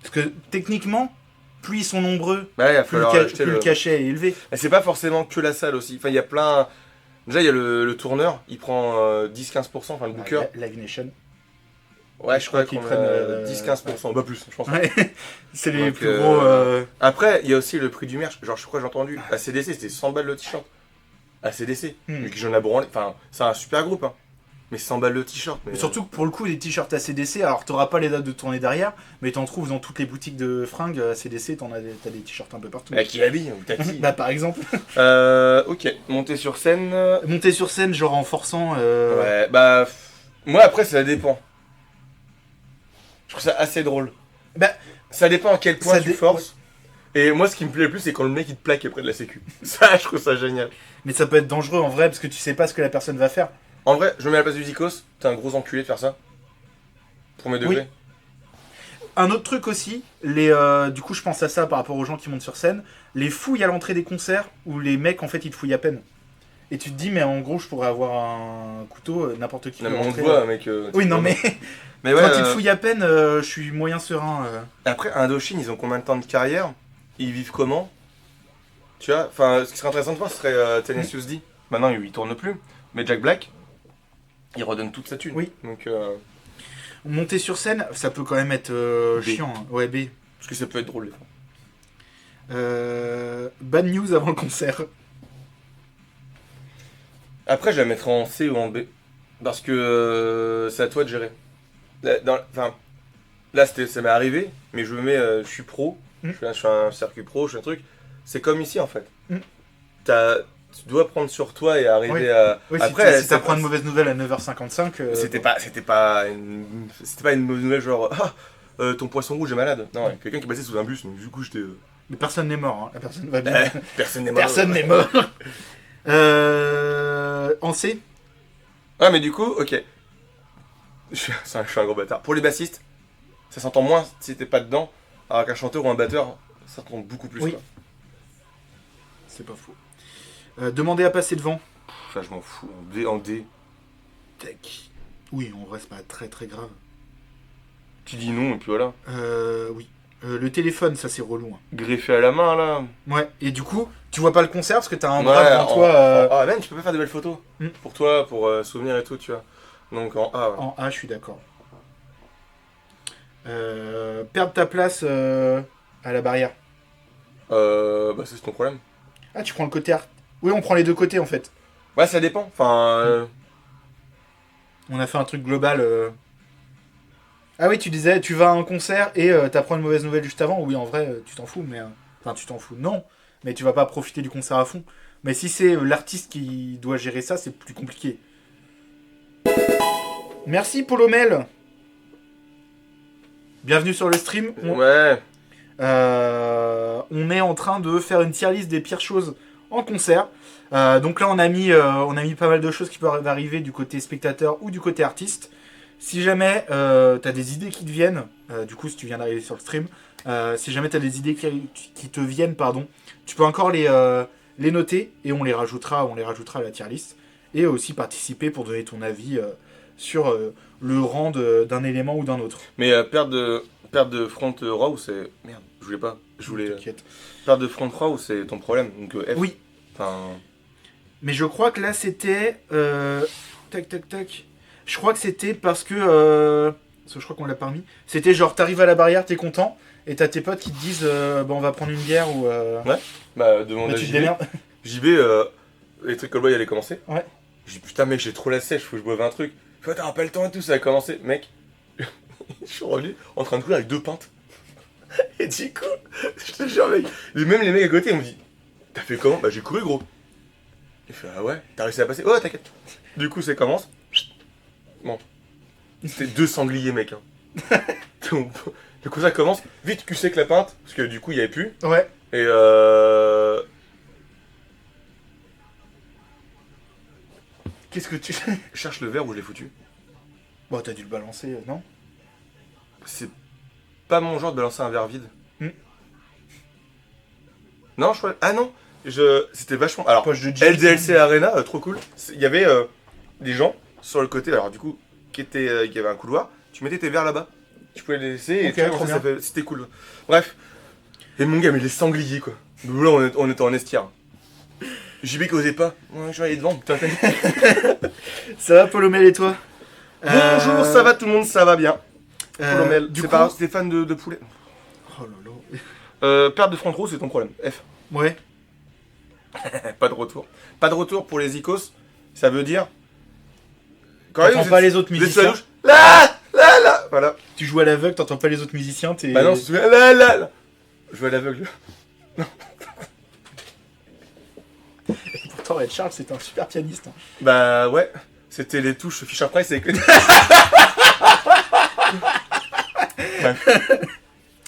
Parce que techniquement, plus ils sont nombreux, Ouais, il va plus, falloir acheter plus le cachet est élevé. Et c'est pas forcément que la salle aussi. Enfin, il y a plein. Déjà, il y a le tourneur, il prend 10-15%, enfin le booker. Live Nation. Ouais, je crois qu'ils qu'ils prennent, prennent 10-15%, bah plus, je pense. Ouais, c'est les Donc, plus gros. Après, il y a aussi le prix du merch. Genre, je crois que j'ai entendu, ACDC, c'était 100 balles le t-shirt. ACDC, mais qui j'en ai branlé. Enfin, c'est un super groupe, hein. Mais 100 balles le t-shirt. Mais... Mais surtout que pour le coup, les t-shirts ACDC, alors t'auras pas les dates de tournée derrière, mais t'en trouves dans toutes les boutiques de fringues ACDC, t'as des t-shirts un peu partout. qui habille, ou t'as qui Bah par exemple. Ok, monter sur scène. Monter sur scène, genre en forçant. Ouais, bah. Moi, après, ça dépend. Je trouve ça assez drôle. Bah, ça dépend à quel point ça tu forces. Et moi, ce qui me plaît le plus, c'est quand le mec il te plaque après de la sécu. Ça, je trouve ça génial. Mais ça peut être dangereux en vrai, parce que tu sais pas ce que la personne va faire. En vrai, je me mets à la place du Zikos, t'es un gros enculé de faire ça. Premier degré. Oui. Un autre truc aussi, du coup je pense à ça par rapport aux gens qui montent sur scène, les fouilles à l'entrée des concerts où les mecs en fait ils te fouillent à peine. Et tu te dis mais en gros je pourrais avoir un couteau, n'importe qui Non, peut mais on te rentrer. voit, mec. Oui non mais Mais ouais, quand ils te fouillent à peine, je suis moyen serein. Après, Indochine, ils ont combien de temps de carrière? Ils vivent comment? Tu vois, enfin, ce qui serait intéressant de voir, ce serait Tennessee D. Maintenant, il tourne plus. Mais Jack Black, il redonne toute sa thune. Oui. Donc, Monter sur scène, ça peut quand même être B. chiant. Hein. Ouais B. parce que ça peut être drôle, des fois. Bad news avant le concert. Après, je la mettrai en C ou en B. Parce que c'est à toi de gérer. Enfin, là, ça m'est arrivé, mais je me mets, je suis pro, je suis un circuit pro, je suis un truc. C'est comme ici, en fait. Mm. Tu dois prendre sur toi et arriver Oui. à... Oui, Après, si t'apprends une mauvaise nouvelle à 9h55... C'était pas une mauvaise nouvelle genre ton poisson rouge est malade. Non, quelqu'un qui est passé sous un bus, donc du coup j'étais. Mais personne n'est mort, hein. La personne va bien. Personne n'est mort. Personne n'est mort. En C. Ouais, mais du coup, ok. Je suis un gros bâtard. Pour les bassistes, ça s'entend moins si t'es pas dedans, alors qu'un chanteur ou un batteur, ça s'entend beaucoup plus. Oui. Quoi. C'est pas faux. Demander à passer devant. Ça, je m'en fous. En D. Tech. Oui, en vrai, c'est pas très très grave. Tu dis non, et puis voilà. Oui. Le téléphone, ça c'est relou. Hein. Greffé à la main, là. Ouais, et du coup, tu vois pas le concert parce que t'as un bras devant toi. Ah, même, tu peux pas faire de belles photos. Mm. Pour toi, pour souvenir et tout, tu vois. Donc en A. Ouais. En A, je suis d'accord. Perdre ta place à la barrière. Bah, c'est ton problème. Ah, tu prends le côté art. Oui, on prend les deux côtés en fait. Ouais, ça dépend. Enfin. On a fait un truc global. Ah oui, tu disais, tu vas à un concert et t'apprends une mauvaise nouvelle juste avant. Oui, en vrai, tu t'en fous, mais... Enfin, tu t'en fous, non. Mais tu vas pas profiter du concert à fond. Mais si c'est l'artiste qui doit gérer ça, c'est plus compliqué. Merci, Polomel. Bienvenue sur le stream. Ouais. On est en train de faire une tier list des pires choses en concert. Donc là, on a mis pas mal de choses qui peuvent arriver du côté spectateur ou du côté artiste. Si jamais t'as des idées qui te viennent, du coup, si tu viens d'arriver sur le stream, si jamais t'as des idées qui te viennent, pardon, tu peux encore les noter et on les rajoutera à la tier list. Et aussi participer pour donner ton avis sur le rang d'un élément ou d'un autre. Mais perte de front row, c'est... Merde, je voulais pas. Je voulais... T'inquiète. Perte de front row, c'est ton problème. Donc F. Oui. Enfin... Mais je crois que là, c'était... Tac. Je crois que c'était parce que je crois qu'on l'a pas remis. C'était genre, t'arrives à la barrière, t'es content, et t'as tes potes qui te disent on va prendre une bière ou... Ouais. Bah, demande à tu te JB. démerdes. JB, les trucs callboy allaient commencer. Ouais. J'ai dit putain mec, j'ai trop la sèche, faut que je boive un truc. Faut t'as pas le temps et tout, ça a commencé. Mec, je suis revenu en train de courir avec 2 pintes. Et du coup, je te jure mec, même les mecs à côté ils m'ont dit t'as fait comment? Bah j'ai couru gros. Il fait ah ouais, t'as réussi à passer? Oh t'inquiète. Du coup ça commence. Bon. C'était 2 sangliers mec. Hein. Du coup ça commence. Vite cul sec la pinte, parce que du coup il y avait plus. Ouais. Et Qu'est-ce que tu... cherche le verre où je l'ai foutu. Bon, t'as dû le balancer, non? C'est pas mon genre de balancer un verre vide. Hmm. Non, je crois... Ah non, c'était vachement... Alors, Poche de jeans. LDLC Arena, trop cool. Il y avait des gens sur le côté, alors du coup, qui avait un couloir. Tu mettais tes verres là-bas. Tu pouvais les laisser et Ok, tu vois, trop ça bien. c'était cool. Bref. Et mon gars, mais les sangliers, quoi. Donc là, on était en estière. JB qui osait pas. Ouais, je vais aller devant, putain. Ça va, Polomel, et toi? Bonjour, ça va tout le monde, ça va bien. Polomel, du c'est coup... pas grave, c'était fan de poulet. Oh là là. Perte de front row, c'est ton problème. F. Ouais. Pas de retour. Pas de retour pour les icos. Ça veut dire. T'entends vous pas êtes- les autres vous êtes sur la musiciens. douche. Là. Voilà. Tu joues à l'aveugle, t'entends pas les autres musiciens, t'es... Bah non, c'est là. Je vais à l'aveugle. Pourtant, Red Charles, c'est un super pianiste. Hein. Bah ouais. C'était les touches Fisher Price avec les.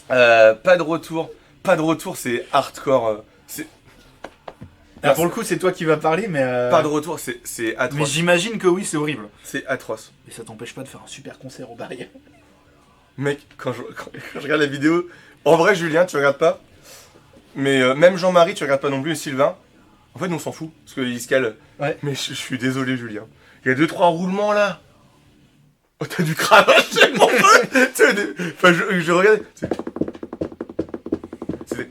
Pas de retour. Pas de retour, c'est hardcore. C'est. Alors, pour le coup, c'est toi qui vas parler, mais... Pas de retour, c'est Mais atroce. j'imagine que oui, c'est horrible. C'est atroce. Et ça t'empêche pas de faire un super concert au barrière. Mec, quand je regarde la vidéo, en vrai Julien, tu regardes pas. Mais même Jean-Marie, tu regardes pas non plus, et Sylvain. En fait, on s'en fout, parce qu'ils se calent. Ouais. Mais je suis désolé, Julien. Il y a 2-3 roulements là. Oh, t'as dû cravacher mon pote. Enfin, je regarde. C'était.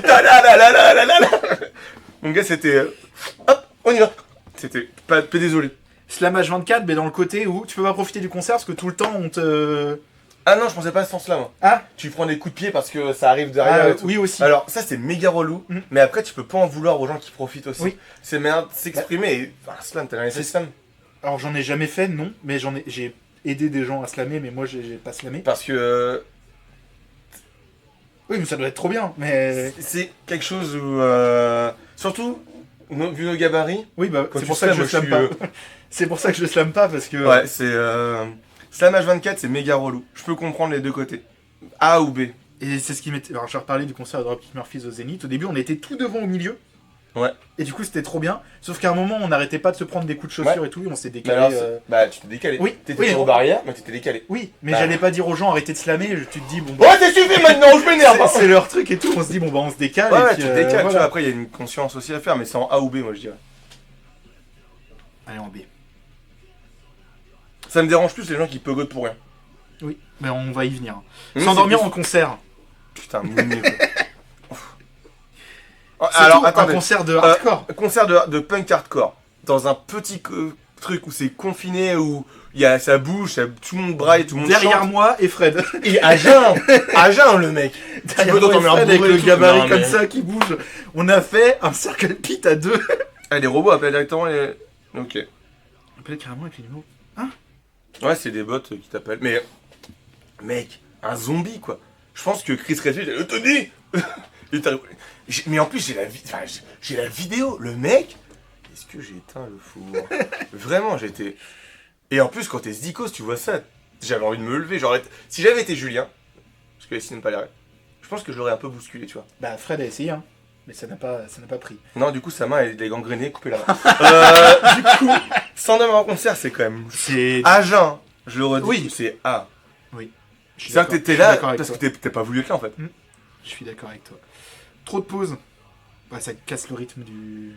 Là. Mon gars, c'était. Hop, on y va. C'était pas désolé. Slam H24, mais dans le côté où tu peux pas profiter du concert parce que tout le temps on te... Ah non, je pensais pas à ce sens-là, moi. Ah, Tu prends des coups de pied parce que ça arrive derrière et tout. oui aussi. Alors ça c'est méga relou, Mm. mais après tu peux pas en vouloir aux gens qui profitent aussi. Oui. C'est merde de s'exprimer et... Enfin, slam, t'as jamais fait slam. Alors j'en ai jamais fait, non, mais j'ai aidé des gens à slammer, mais moi j'ai pas slamé. Parce que Oui, mais ça doit être trop bien, mais... c'est quelque chose où... Surtout, vu nos gabarits, Oui, bah quand c'est tu pour ça que je slams, slam moi, pas. C'est pour ça que je le slame pas, parce que... ouais, c'est... Slam H24 c'est méga relou. Je peux comprendre les deux côtés. A ou B. Et c'est ce qui m'était... Alors j'ai reparlé du concert de Dropkick Murphys au Zénith. Au début, on était tout devant au milieu. Ouais. Et du coup, c'était trop bien. Sauf qu'à un moment, on n'arrêtait pas de se prendre des coups de chaussure et tout, et on s'est Mais décalé... alors, bah tu t'es décalé. Oui, T'étais oui, sur on- aux barrières, mais t'étais décalé. Oui, mais Bah. j'allais pas dire aux gens arrêtez de slammer, tu te dis bon... Ouais, c'est suffit maintenant, je m'énerve. c'est leur truc et tout, on se dit bon bah on se décale Ouais, et ouais, puis, tu te décales, tu voilà. vois, après il y a une conscience aussi à faire, mais c'est en A ou B, moi je dirais. Allez en B. Ça me dérange plus les gens qui pegotent pour rien. Oui, mais on va y venir. Nous, S'endormir c'est en concert. Putain, mounier, quoi. Oh, C'est alors, tout, attendez. un concert de hardcore. Concert de punk hardcore. Dans un petit truc où c'est confiné, où ça bouge, tout le monde braille, tout le monde Derrière chante. moi et Fred. Et à jeun, le mec. Derrière peux moi et t'endormir Fred avec bourré et le tout, gabarit non, comme mais- ça qui bouge. On a fait un circle pit à 2. Ah, les robots appellent directement les... Ok. On peut carrément avec les numéros. Ouais, c'est des bots qui t'appellent. Mais, mec, un zombie, quoi. Je pense que Chris Redfield, Tony Mais en plus, j'ai la vidéo. Le mec, est-ce que j'ai éteint le four? Vraiment, j'étais... Et en plus, quand t'es Zdikos, tu vois ça, j'avais envie de me lever. Si j'avais été Julien, parce que ici n'aime pas l'air, je pense que je l'aurais un peu bousculé, tu vois. Bah Fred a essayé hein. mais ça n'a pas pris. Non, du coup, sa main, elle est gangrénée, coupée là-bas. Du coup, Sandom en concert, c'est quand même... C'est... À jeun, je le redis, Oui. c'est A. Oui. Je suis C'est-à-dire que d'accord- t'étais je suis là d'accord avec parce toi. que t'as pas voulu être là, en fait. Je suis d'accord avec toi. Trop de pauses. Bah, ça casse le rythme du...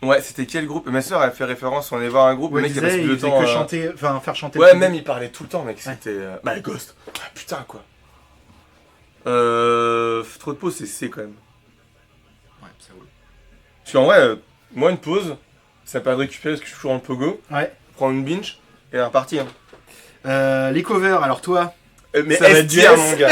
Ouais, c'était quel groupe? Ma soeur, elle fait référence, on est voir un groupe, Ouais, le il mec qui a passé disait, plus il de faisait temps... que chanter, enfin faire chanter Ouais, le public. même il parlait tout le temps, mec, Ouais. c'était... Bah, Ghost. Ah, putain, quoi. Trop de pauses, c'est C, quand même. Ouais, ça roule. Parce qu'en vrai, moi, une pause, ça me permet de récupérer parce que je suis toujours en pogo, Ouais. prendre une binge, et repartir. Les covers, alors toi, Mais Ça va être S du tier, S. mon gars.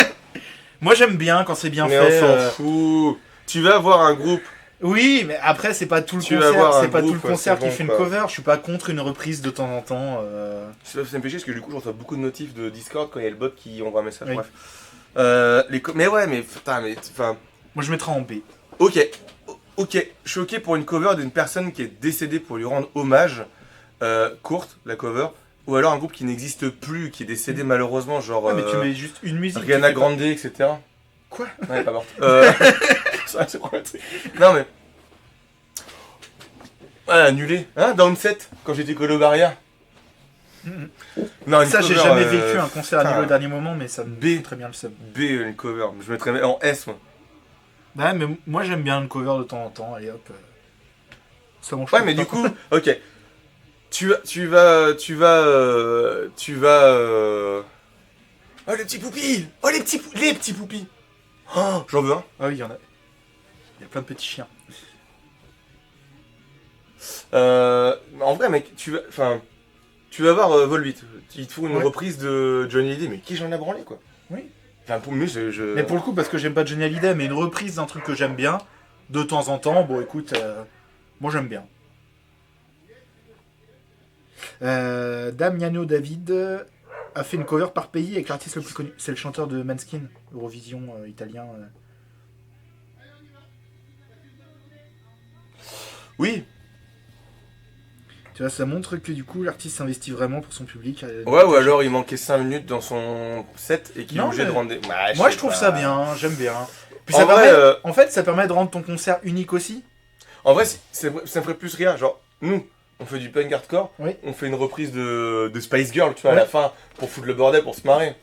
moi j'aime bien quand c'est bien Mais fait. on s'en fout. Tu vas voir un groupe... Oui, mais après c'est pas tout le Tu vas concert, voir un c'est pas tout le groupe, concert c'est qui bon, fait une quoi. cover. Je suis pas contre une reprise de temps en temps. Ça me fait chier parce que du coup, je reçois beaucoup de notifs de Discord quand il y a le bot qui envoie un message. Oui. Bref. Mais ouais, mais putain, mais. Enfin. Moi je mettrais en B. Ok. Ok. Je suis ok pour une cover d'une personne qui est décédée pour lui rendre hommage. Courte, la cover. Ou alors un groupe qui n'existe plus, qui est décédé malheureusement, genre. Ouais, mais tu mets juste une musique. Rihanna tu fais pas- Grande, etc. Quoi? Non, elle est pas morte. Ça, c'est problématique. Non, mais. Ouais, annulé. Hein, Downset, quand j'étais Colobaria. Mhm. Non, une Ça j'ai cover, jamais vécu un concert putain. annulé au dernier moment, mais ça me B. fout très bien le seum. B, une cover. Je mettrais en S, moi. Ouais, mais moi j'aime bien une cover de temps en temps. Allez hop. Ça mange pas. Ouais, mais du coup, ok. Tu vas. Oh, les petits poupis! Oh, les petits poupis! Oh, j'en veux un. Ah oui, il y en a. Il y a plein de petits chiens. En vrai, mec, tu vas voir Volbeat. Ils te font une Ouais. reprise de Johnny Hallyday, mais qui j'en ai branlé, quoi. Oui. Enfin, pour moi, je... Mais pour le coup, parce que j'aime pas Johnny Hallyday, mais une reprise d'un truc que j'aime bien, de temps en temps, bon écoute, moi j'aime bien. Damiano David a fait une cover par pays avec l'artiste le plus connu. C'est le chanteur de Manskin, Eurovision italien. Oui. Tu vois, ça montre que du coup l'artiste s'investit vraiment pour son public. Ouais, ou alors il manquait 5 minutes dans son set et qu'il est Non, obligé de mais- rendre des... Ouais, Moi sais je trouve pas. ça bien, j'aime bien. Puis En ça vrai, permet, en fait, ça permet de rendre ton concert unique aussi. En vrai, ça me ferait plus rire. Genre, nous, on fait du punk hardcore, Oui. on fait une reprise de Spice Girl, tu vois, à Ouais. la fin, pour foutre le bordel, pour se marrer.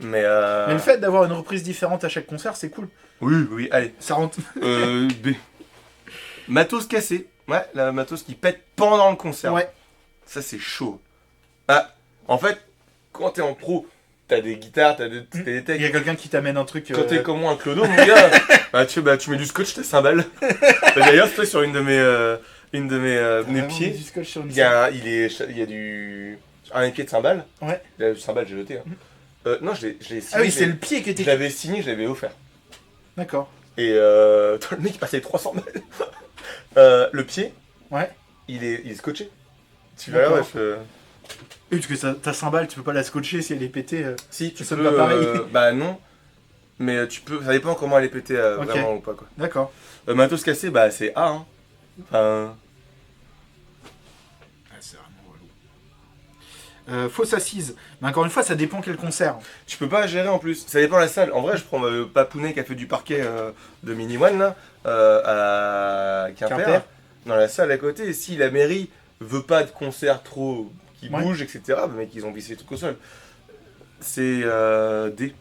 Mais Mais le fait d'avoir une reprise différente à chaque concert, c'est cool. Oui, allez. Ça rentre. B. Matos cassé. Ouais, la matos qui pète pendant le concert. Ouais. Ça, c'est chaud. Ah, en fait, quand t'es en pro, t'as des guitares, t'as des Il y techs. a quelqu'un qui t'amène un truc. Quand t'es comme moi, un clodo, mon gars, tu mets du scotch, tes cymbales. D'ailleurs, c'est sur une de mes pieds. Du scotch sur une Il y a un épied de cymbale. Ouais. Le cymbale, j'ai jeté. Hein. Non, je l'ai signé. Ah oui, c'est le pied qui Je était. l'avais signé, je l'avais offert. D'accord. Et le mec, il passait 300 balles. Le pied, Ouais. il est scotché. Tu vas là, D'accord. ouais, Oui, parce que ta cymbale, tu peux pas la scotcher si elle est pétée. Si, tu Ça peux. sonne pas pareil. Bah non. Mais tu peux. Ça dépend comment elle est pétée Ok. vraiment ou pas, quoi. D'accord. Matos cassé, bah c'est A. Hein. Enfin. C'est vraiment relou. Fausse assise. Mais encore une fois, ça dépend quel concert. Tu peux pas gérer en plus. Ça dépend de la salle. En vrai, je prends Papounet qui a fait du parquet de Mini One là, à Quimper, Quimper. dans la salle à côté. Et si la mairie veut pas de concert trop qui Ouais. bouge, etc., bah, mec, ils ont vissé tout au sol. C'est D.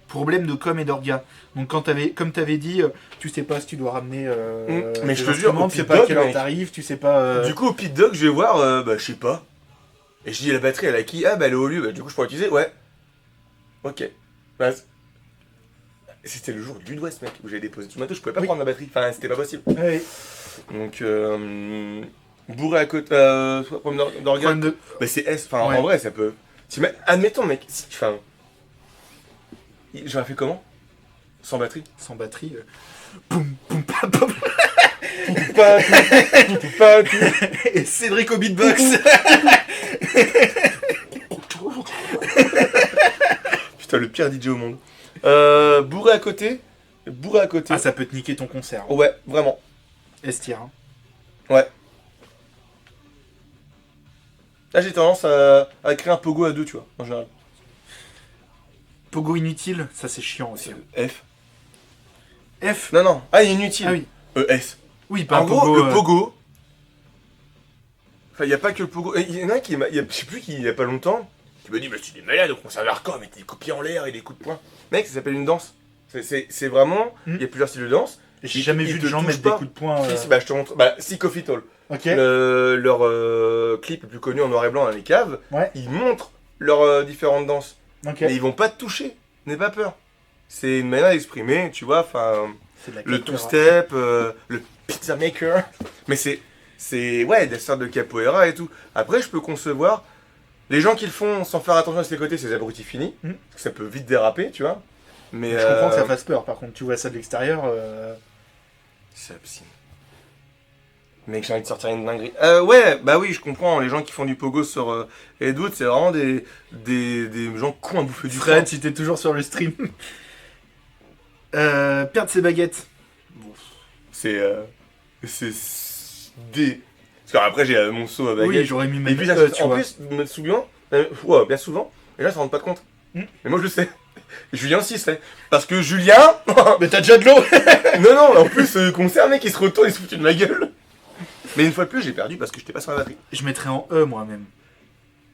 Problème de com et d'orga. Donc comme t'avais dit, tu sais pas si tu dois ramener. Mais tes je te jure, instruments, au tu sais Pit pas à Dog, quelle heure mec. t'arrives, tu sais pas. Du coup, au Pit Dog, je vais voir, bah je sais pas. Et je dis la batterie, elle a qui? Ah bah elle est au lieu. Bah, du coup, je pourrais l'utiliser. Ouais. Ok. Bah, c'était le jour du West, mec, où j'avais déposé tout le matos. Je pouvais pas Oui. prendre ma batterie. Enfin, c'était pas possible. Ouais. Donc, bourré à côté, problème d'organe. Problème de. Bah c'est S, enfin Ouais. en vrai ça peut... Admettons mec, enfin... J'aurais fait comment? Sans batterie? Sans batterie. Poum, poum, pam, pam. Pas Et Cédric au beatbox. Putain, le pire DJ au monde. Bourré à côté. Ah, ça peut te niquer ton concert. Ouais, vraiment. Estir. Hein. Ouais. Là j'ai tendance à créer un pogo à deux, tu vois, en général. Pogo inutile, ça c'est chiant aussi. F. F. Non, non. Ah, il est inutile. Ah oui. S. Oui, pas En un gros, pogo. le pogo. Enfin, il n'y a pas que le pogo. Il y en a un qui m'a. Je sais plus qui, il y a pas longtemps, qui m'a dit, mais tu es malade au concert hardcore, mais des coups de pied en l'air et des coups de poing. Mec, ça s'appelle une danse. C'est vraiment. Il y a plusieurs styles de danse. J'ai jamais vu ils de te gens touchent mettre pas. des coups de poing. Si, bah, je te montre. Bah, si Coffee Tall. Ok. Leur clip le plus connu en noir et blanc dans les caves, Ouais. ils montrent leurs différentes dances. Ok. Mais ils vont pas te toucher. N'aie pas peur. C'est une manière d'exprimer, tu vois, enfin. C'est de la Le capoeira. two-step, le pizza maker. Mais c'est ouais, des sortes de capoeira et tout. Après, je peux concevoir les gens qui le font sans faire attention à ses côtés, c'est des abrutis finis. Mm. Parce que ça peut vite déraper, tu vois. Mais Je comprends que ça fasse peur. Par contre, tu vois ça de l'extérieur. c'est absurde. Mec, j'ai envie de sortir une dinguerie. Ouais, bah oui, je comprends. Les gens qui font du pogo sur Edwood, c'est vraiment des gens cons à bouffer du Fred, foin. si t'es toujours sur le stream. Perdre ses baguettes. C'est des. Parce qu'après, j'ai mon seau à baguette. Oui, j'aurais mis Et puis, même tu en vois. plus, me souvent, ouais, bien souvent, les gens ne se rendent pas compte. Mm. Mais moi, je le sais. Et Julien aussi sait. Parce que Julien. Mais t'as déjà de l'eau. Non, non, en plus, concert, mec, il se retourne et se fout de ma gueule. Mais une fois de plus, j'ai perdu parce que j'étais pas sur la batterie. Je mettrais en E moi-même.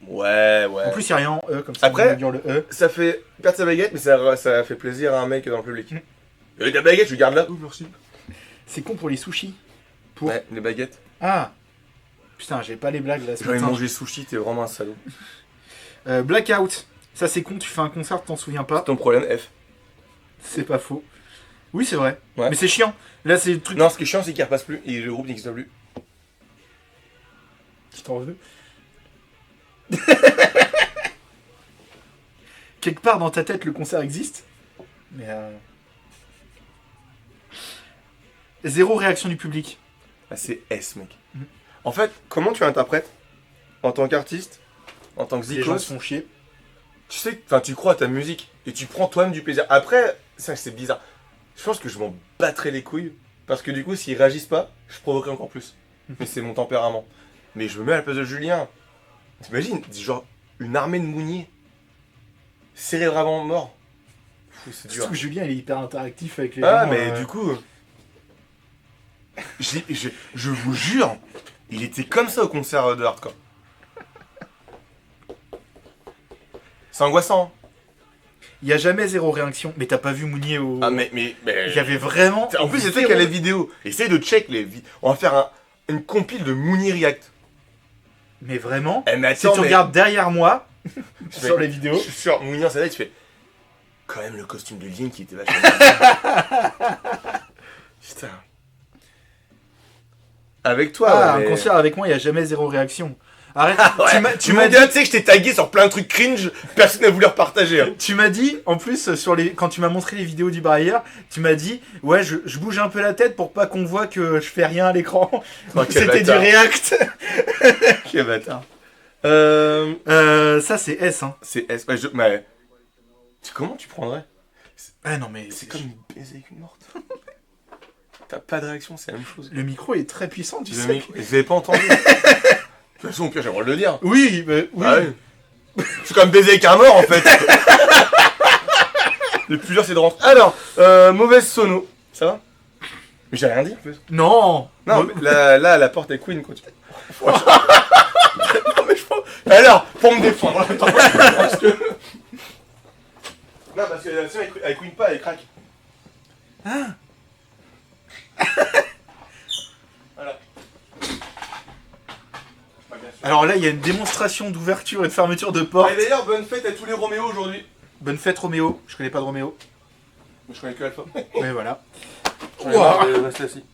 Ouais, ouais. En plus, il n'y a rien en E comme ça. Après- on va dire le E. Ça fait perdre sa baguette, mais ça fait plaisir à un mec dans le public. Et ta baguette, je garde là. Oh, merci. C'est con pour les sushis. Pour... Ouais, les baguettes. Ah. Putain, j'ai pas les blagues là ce J'aurais matin. mangé sushi, t'es vraiment un salaud. Blackout. Ça c'est con, tu fais un concert, t'en souviens pas. Ton problème, F. C'est pas faux. Oui, c'est vrai. Ouais. Mais c'est chiant. Là, c'est le truc Non, ce qui est chiant, c'est qu'il repasse plus et le groupe n'existe plus. qui t'en veut. Quelque part dans ta tête, le concert existe. Mais zéro réaction du public. Ah, c'est S, mec. Mhm. En fait, comment tu interprètes en tant qu'artiste, en tant que Les gens zikos, se font chier. tu sais, enfin, tu crois à ta musique et tu prends toi-même du plaisir. Après, ça, c'est bizarre. Je pense que je m'en battrais les couilles parce que du coup, s'ils réagissent pas, je provoquerai encore plus. Mais c'est mon tempérament. Mais je me mets à la place de Julien. T'imagines, genre, une armée de mouniers cérébralement morts. Fou, c'est dur. Surtout que Julien, il est hyper interactif avec les Ah, gens. mais du coup, je vous jure, il était comme ça au concert de hardcore. C'est angoissant. Il y a jamais zéro réaction. Mais t'as pas vu Mounier au... Ah, mais Il y avait vraiment... En plus, c'est toi qui as les vidéos. Essaye de check les vidéos. On va faire une compile de Mooney React. Mais vraiment, Eh, mais si attends, tu mais- regardes derrière moi, sur Mais- les vidéos... Je suis sûr, Mooney en scène, tu fais. Quand même, le costume de Link qui était vachement bien. Putain. Avec toi, Ah, ouais, un mais- concert avec moi, il y a jamais zéro réaction. Arrête, Ouais, tu m'as dit, tu sais que je t'ai tagué sur plein de trucs cringe, personne n'a voulu repartager. Hein. Tu m'as dit, en plus, quand tu m'as montré les vidéos du brailleur, tu m'as dit, ouais, je bouge un peu la tête pour pas qu'on voit que je fais rien à l'écran. Oh, quel C'était du bâtard. React. Quel bâtard. Ça, c'est S, hein. C'est S. Mais. Comment tu prendrais? Ah non, mais C'est comme baiser avec une morte. T'as pas de réaction, c'est la même chose. Le micro est très puissant, tu Le sais. micro- Vous avez pas entendu? De toute façon, au pire, j'ai le droit de le dire. Oui, mais oui. Ah ouais. C'est comme baiser avec un mort en fait. Le plus dur c'est de rentrer. Alors, mauvaise sono. Ça va? Mais j'ai rien dit en plus. Non. Non, Bon, mais là, la porte est queen quoi. Non, mais je pense. Alors, pour me défendre, attends, parce que. Non, parce que la sienne elle queen pas, elle craque. Ah. Voilà. Bah, bien sûr. Alors là, il y a une démonstration d'ouverture et de fermeture de porte. Et d'ailleurs, bonne fête à tous les Roméo aujourd'hui. Bonne fête, Roméo. Je connais pas de Roméo. Mais je connais que Alpha. Mais voilà. J'en ai marre de rester assis.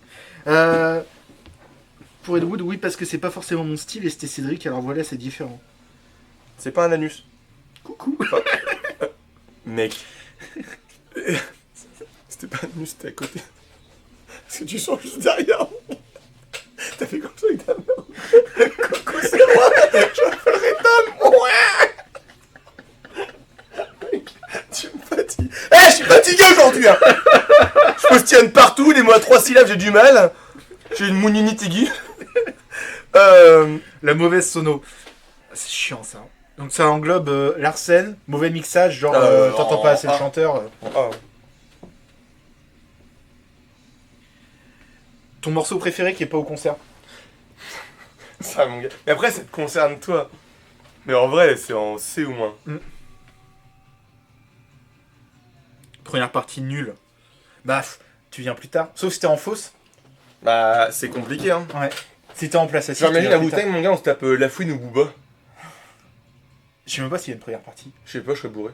Pour Ed Wood, oui, parce que c'est pas forcément mon style et c'était Cédric, alors voilà, c'est différent. C'est pas un anus. Coucou. Mec. C'était pas un anus, c'était à côté. Parce que tu sens juste derrière. T'as fait comme ça avec ta main. Coucou, c'est moi. J'appellerai ta Mec, tu me fatigues. Eh, je suis fatigué aujourd'hui. Hein. Je postillonne partout, les mots à 3 syllabes, j'ai du mal. J'ai une mouninite aiguë. La mauvaise sono. C'est chiant ça. Donc ça englobe Larsen, mauvais mixage, genre t'entends pas assez le chanteur. Ah. Ton morceau préféré qui est pas au concert? Ça, mon gars. Mais après, ça te concerne toi. Mais en vrai, c'est en C ou moins. Première partie nulle. Bah, tu viens plus tard. Sauf si t'es en fausse. Bah, c'est compliqué, hein. Ouais. Si t'es en place assise. J'imagine la bouteille, mon gars, on se tape La Fouine ou Booba. Je sais même pas s'il y a une première partie. Je sais pas, je serais bourré.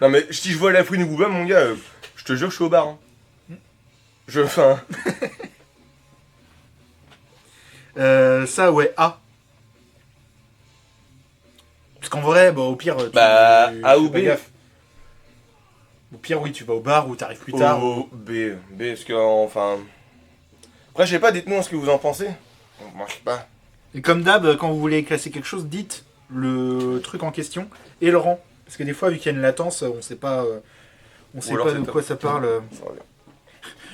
Non, mais si je vois La Fouine ou Booba, mon gars, je te jure, je suis au bar. Hein. Enfin. Ça, ouais, A. Parce qu'en vrai, bah, au pire, tu A ou fais pas B. gaffe. Au pire, oui, tu vas au bar ou t'arrives plus tard. O, B, parce que, enfin... Après, je sais pas, dites-nous ce que vous en pensez. Moi, je sais pas. Et comme d'hab, quand vous voulez classer quelque chose, dites le truc en question et le rang. Parce que des fois, vu qu'il y a une latence, on sait pas, alors de c'est quoi top. ça parle. Ça revient.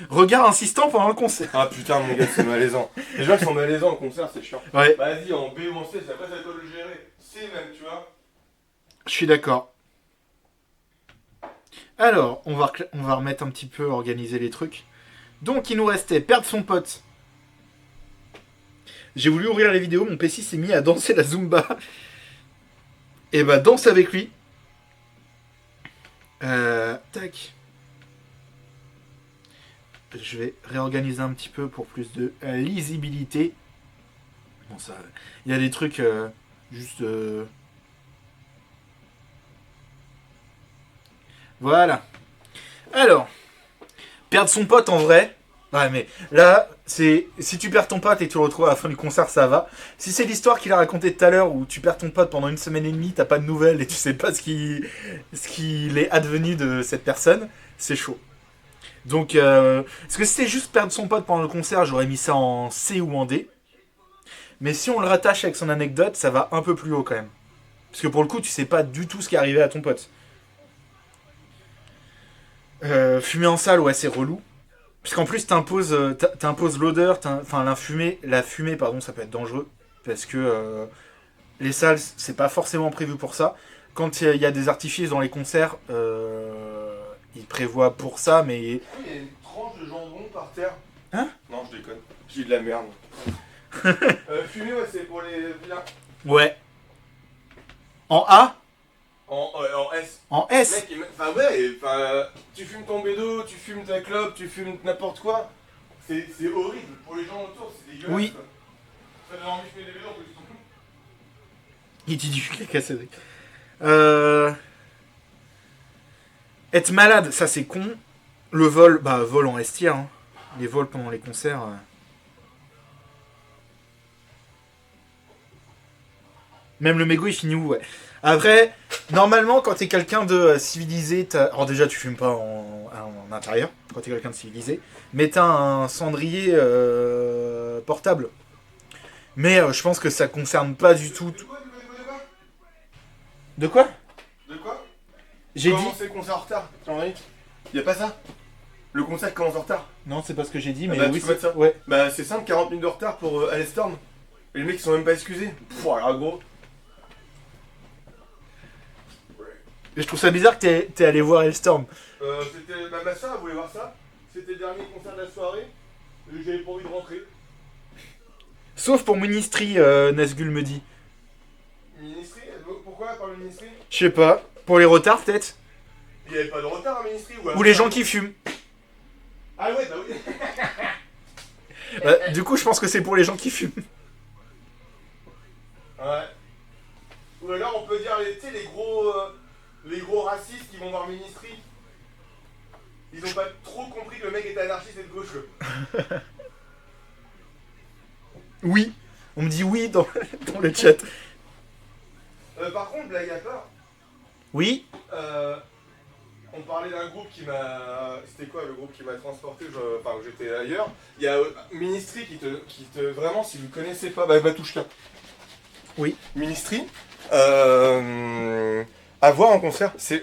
Regard insistant pendant le concert. Ah putain, mon gars, c'est malaisant. Les gens qui sont malaisants au concert, c'est chiant. Ouais, Vas-y, en B ou en C, après, ça doit le gérer. C même, tu vois. je suis d'accord. Alors, on va remettre un petit peu, organiser les trucs. Donc, il nous restait perdre son pote. J'ai voulu ouvrir les vidéos, mon PC s'est mis à danser la Zumba. Et bah, danse avec lui. Tac. Je vais réorganiser un petit peu pour plus de lisibilité. Bon, ça. Il y a des trucs juste. Voilà. Alors, perdre son pote en vrai. Ouais, mais là, c'est si tu perds ton pote et que tu le retrouves à la fin du concert, ça va. Si c'est l'histoire qu'il a racontée tout à l'heure où tu perds ton pote pendant une semaine et demie, t'as pas de nouvelles et tu sais pas ce qu'il est advenu de cette personne, c'est chaud. Donc, parce que si c'était juste perdre son pote pendant le concert, j'aurais mis ça en C ou en D. Mais si on le rattache avec son anecdote, ça va un peu plus haut quand même. Parce que pour le coup, tu sais pas du tout ce qui est arrivé à ton pote. Fumer en salle, ouais, c'est relou. Parce qu'en plus, t'imposes l'odeur, enfin la fumée, pardon, ça peut être dangereux. Parce que les salles, c'est pas forcément prévu pour ça. Quand il y a des artifices dans les concerts, ils prévoient pour ça, mais... Il y a une tranche de jambon par terre. Hein? Non, je déconne. J'ai de la merde. Fumer, ouais, c'est pour les vilains. Ouais. En A? En S. En S? Mec, enfin ouais, tu fumes ton bédo, tu fumes ta clope, tu fumes n'importe quoi. C'est horrible pour les gens autour, c'est dégueulasse. Oui. Quoi. Ça donne envie de fumer des bédos en plus. Il dit du caca, Cédric. Être malade, ça c'est con. Le vol, bah vol en estière. Hein. Les vols pendant les concerts. Même le mégot il finit où, ouais. Après, normalement, quand t'es quelqu'un de civilisé, alors déjà tu fumes pas en intérieur, quand t'es quelqu'un de civilisé, mais t'as un cendrier portable. Mais je pense que ça concerne pas du tout. De quoi? De quoi? J'ai dit. Commencer le concert en retard, tu en as? Y'a pas ça? Le concert commence en retard. Non, c'est pas ce que j'ai dit, mais bah, oui, tu peux mettre ça. Ouais. Bah c'est simple, 40 minutes de retard pour Alestorm. Et les mecs ils sont même pas excusés. Pff, alors gros. Je trouve ça bizarre que t'es allé voir Hellstorm. C'était. Bah ma soeur elle voulait voir ça. C'était le dernier concert de la soirée. Et j'avais pas envie de rentrer. Sauf pour Ministry, Nazgul me dit. Ministry? Pourquoi par le Ministry? Je sais pas. Pour les retards, peut-être. Il y avait pas de retard à Ministry Ou les gens qui fument. Ah ouais, bah oui. Du coup, je pense que c'est pour les gens qui fument. Ouais. Ou alors on peut dire les gros racistes qui vont voir Ministry. Ils ont pas trop compris que le mec est anarchiste et de gauche. Oui. On me dit oui dans le chat. Par contre, blague à part, Oui. on parlait d'un groupe qui m'a... C'était quoi le groupe qui m'a transporté Enfin, j'étais ailleurs. Il y a Ministry qui te... Vraiment, si vous connaissez pas... Bah, Batouchka. Oui. Ministry. À voir en concert, c'est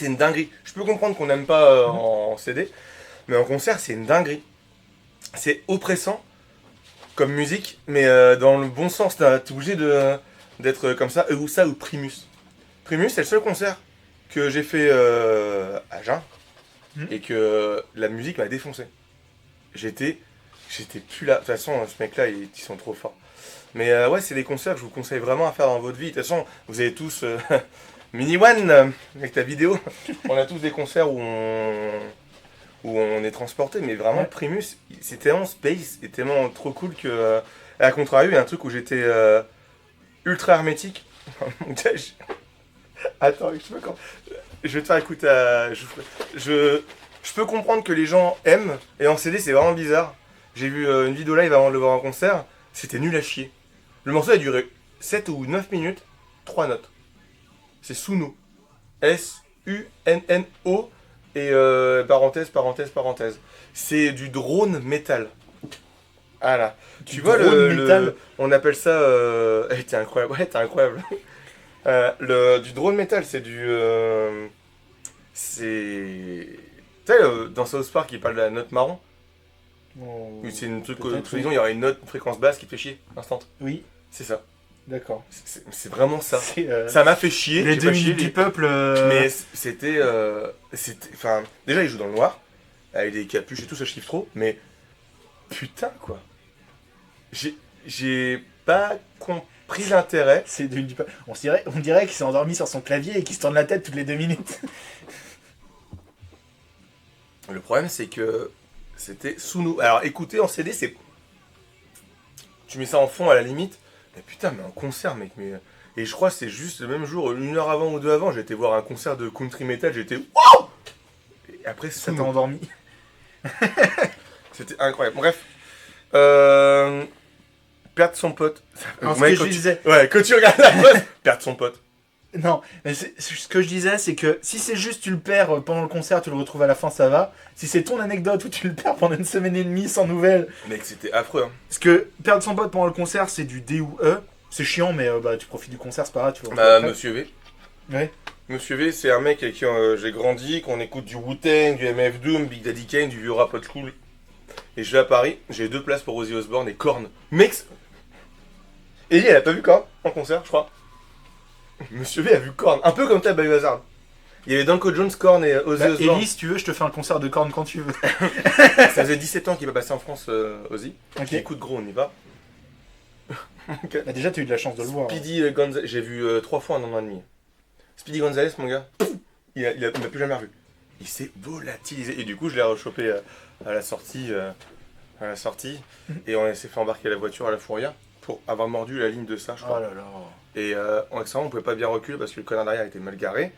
une dinguerie. Je peux comprendre qu'on n'aime pas en CD, mais en concert, c'est une dinguerie. C'est oppressant comme musique, mais dans le bon sens. T'es obligé d'être comme ça, ou ça, ou Primus. Primus, c'est le seul concert que j'ai fait à Jeun, et que la musique m'a défoncé. J'étais plus là. De toute façon, ce mec-là, ils sont trop forts. Mais ouais, c'est des concerts que je vous conseille vraiment à faire dans votre vie. De toute façon, vous avez tous... Mini One, avec ta vidéo, on a tous des concerts où on est transporté, mais vraiment, Primus, c'est tellement space et tellement trop cool que... à contrario, il y a un truc où j'étais ultra hermétique. Attends, je vais te faire écouter je peux comprendre que les gens aiment, et en CD c'est vraiment bizarre. J'ai vu une vidéo live avant de le voir en concert, c'était nul à chier. Le morceau a duré 7 ou 9 minutes, 3 notes. C'est Suno. S-U-N-N-O et parenthèse. C'est du drone métal. Ah là. Tu vois on appelle ça... t'es incroyable. Ouais, t'es incroyable. Du drone metal, c'est du... c'est... Tu sais, dans South Park, il parle de la note marron. C'est une truc... disons, il y aurait une note, une fréquence basse qui te fait chier, instant. Oui. C'est ça. D'accord. C'est vraiment ça. Ça m'a fait chier. Les 2 minutes du peuple... Mais c'était... Enfin, déjà, il joue dans le noir, avec des capuches et tout, ça je kiffe trop, mais... Putain, quoi. J'ai pas compris l'intérêt. C'est du peuple. On dirait qu'il s'est endormi sur son clavier et qu'il se tourne la tête toutes les 2 minutes. Le problème, c'est que c'était Suno. Alors, écoutez, en CD, c'est... Tu mets ça en fond, à la limite. Mais putain, mais un concert, mec, mais... Et je crois que c'est juste le même jour, 1 heure avant ou 2 avant, j'ai été voir un concert de country metal, j'étais... Waouh! Et après, ça t'a endormi. C'était incroyable. Bref. Perdre son pote. Alors, ce que je disais... Ouais, quand tu regardes la pote, perdre son pote. Non, mais ce que je disais, c'est que si c'est juste tu le perds pendant le concert, tu le retrouves à la fin, ça va. Si c'est ton anecdote où tu le perds pendant 1 semaine et demie sans nouvelles... Mec, c'était affreux, hein. Parce que perdre son pote pendant le concert, c'est du D ou E. C'est chiant, mais tu profites du concert, c'est pas grave. Tu vois, Monsieur V. Ouais. Monsieur V, c'est un mec avec qui j'ai grandi, qu'on écoute du Wu-Tang, du MF Doom, Big Daddy Kane, du vieux rap old school. Et je vais à Paris, j'ai 2 places pour Ozzy Osbourne et Korn. Mec, Ellie, elle a pas vu Korn en concert, je crois. Monsieur V a vu Korn, un peu comme t'as Biohazard. Il y avait Danko Jones, Korn et Ozzy Osbourne. Ellie, si tu veux, je te fais un concert de Korn quand tu veux. Ça faisait 17 ans qu'il va passer en France, Ozzy. Ok. Écoute, gros, on y va. Okay. Bah déjà, t'as eu de la chance de le voir. Speedy Gonzalez, j'ai vu 3 fois en 1 an et demi. Speedy Gonzalez, mon gars, il m'a plus jamais revu. Il s'est volatilisé. Et du coup, je l'ai rechopé à la sortie. Et on s'est fait embarquer la voiture à la fourrière pour avoir mordu la ligne de ça, je crois. Oh là là. Et en extrêmement, on pouvait pas bien reculer parce que le connard derrière était mal garé.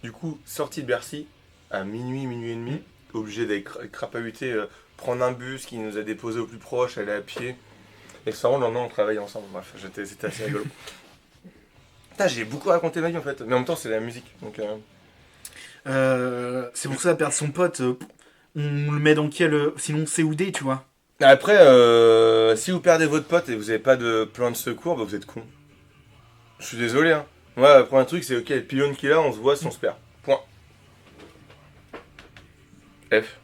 Du coup, sortie de Bercy à minuit et demi, obligé d'aller crapahuter, prendre un bus qui nous a déposé au plus proche, aller à pied. Et le lendemain, on travaillait ensemble. Bref, c'était assez rigolo. Putain, j'ai beaucoup raconté ma vie en fait, mais en même temps, c'est la musique. Donc, c'est pour ça, perdre son pote, on le met dans quel. Sinon, COD, tu vois. Après, si vous perdez votre pote et vous n'avez pas de plan de secours, bah vous êtes con. Je suis désolé, hein. Moi, le premier truc, c'est ok, le pylône qui est là, on se voit si on se perd. Point. F.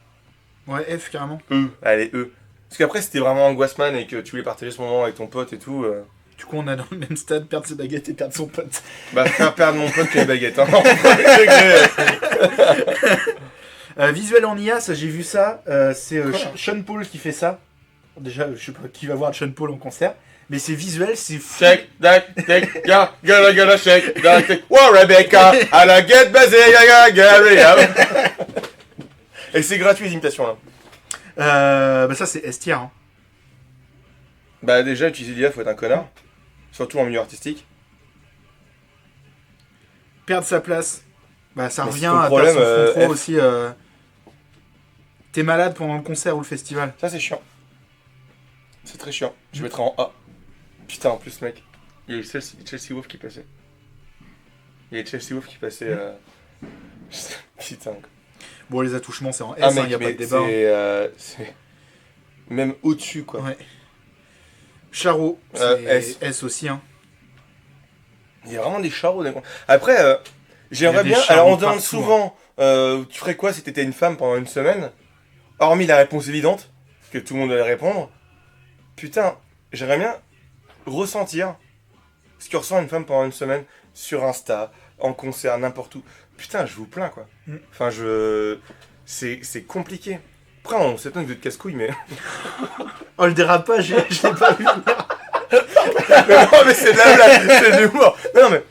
Ouais, F carrément. E. Allez, E. Parce qu'après, si t'es vraiment angoissement et que tu voulais partager ce moment avec ton pote et tout. Du coup, on a dans le même stade perdre ses baguettes et perdre son pote. Bah, faire perdre mon pote que les baguettes, hein. Visuel en IA, ça j'ai vu ça. C'est Sean Paul qui fait ça. Déjà, je sais pas qui va voir Sean Paul en concert. Mais c'est visuel, c'est fou. Shake, that, take, ya, gotta shake, that, take. Whoa, Rebecca, I la get busy, Gary. Et c'est gratuit les imitations là. Bah ça c'est S-tier. Hein. Bah déjà, utiliser l'IA, faut être un connard. Surtout en milieu artistique. Perdre sa place. Bah ça mais revient à perdre son front aussi. T'es malade pendant le concert ou le festival. Ça c'est chiant. C'est très chiant. Je mettrai en A. Putain, en plus, mec, il y a eu Chelsea Wolf qui passait. Putain. Bon, les attouchements, c'est en S, mec, y a pas de débat. C'est même au-dessus, quoi. Ouais. Charo, c'est S aussi, hein. Il y a vraiment des charros. Après, j'aimerais bien... Alors, on demande souvent, tu ferais quoi si t'étais une femme pendant 1 semaine? Hormis la réponse évidente, que tout le monde doit répondre. Putain, j'aimerais bien ressentir ce que ressent une femme pendant une semaine sur Insta, en concert, n'importe où. Putain, je vous plains quoi. Enfin, c'est compliqué. Après, on s'étonne que vous êtes casse-couille, mais. Oh, le dérapage, je l'ai pas vu. Non, mais c'est de la blague, c'est de l'humour. Non, mais.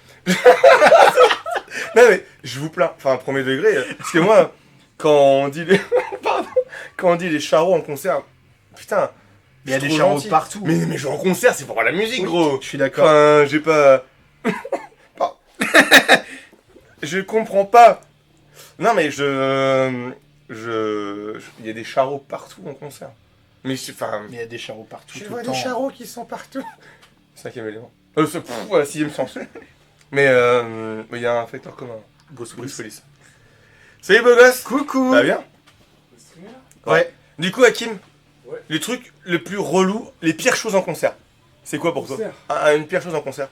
Non, mais je vous plains. Enfin, premier degré. Parce que moi, quand on dit les. Pardon. Quand on dit les charros en concert. Putain. Il y a je des suis charros gentil. partout. Mais je vais en concert, c'est pour voir la musique, gros. Je suis d'accord. Enfin, j'ai pas. Je comprends pas. Non, mais il y a des charros partout en concert. Mais enfin. Mais il y a des charros partout. Je tout vois le des temps. charros qui sont partout. Cinquième élément. Voilà, sixième sens. Mais il y a un facteur commun. Bruce Willis. Salut beau gosse. Coucou. Ça va bien? Ouais. Du coup, Hakim, Ouais. les trucs les plus relous, les pires choses en concert. C'est quoi pour toi? Une pire chose en concert.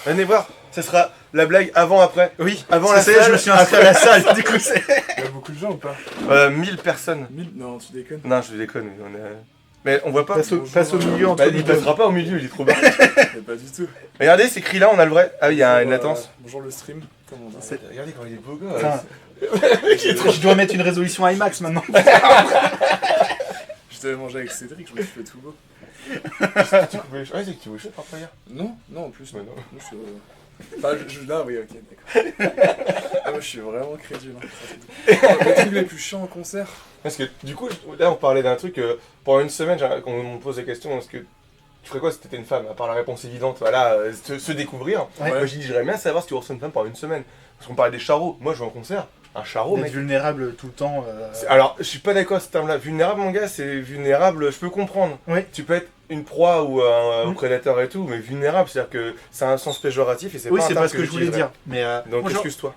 Venez voir, ce sera la blague avant-après. Oui, Avant parce que la ça y est, salle, je me suis inscrit à la salle, du coup c'est... Il y a beaucoup de gens ou pas 1000 personnes. 1000 Non, tu déconnes. Non, je déconne, oui, on est... Mais on voit pas. Passe au milieu entre Bah, les il deux. passera pas au milieu, il est trop bas. Mais pas du tout. Regardez, c'est écrit là, on a le vrai. Ah oui, il y a une latence. Bonjour le stream, comme on dit. Regardez quand il est beau Enfin, gosse. je dois mettre une résolution IMAX maintenant. Je t'avais mangé avec Cédric, je me suis fait tout beau. Ouais, c'est que tu veux chaud par hier. Non, non, en plus. Ouais, non. Moi, Enfin, là, oui, ok, d'accord. Ah, moi, je suis vraiment crédule. Hein. Les trucs les plus chiants en concert. Parce que du coup, là on parlait d'un truc, pendant une semaine, on me pose la question, est-ce que tu ferais quoi si t'étais une femme? À part la réponse évidente, voilà, se découvrir. Ouais. Moi j'ai dit, j'aimerais bien savoir si tu ressens une femme pendant une semaine. Parce qu'on parlait des charros, moi je vais en concert, un charro D'être mec. vulnérable tout le temps. Alors, je suis pas d'accord à ce terme-là. Vulnérable, mon gars, c'est vulnérable, je peux comprendre. Oui. Tu peux être une proie ou un prédateur et tout, mais vulnérable, c'est-à-dire que c'est un sens péjoratif et c'est Oui, pas un c'est terme pas ce que je voulais j'utiliserais. dire. Mais Donc bonjour. excuse-toi.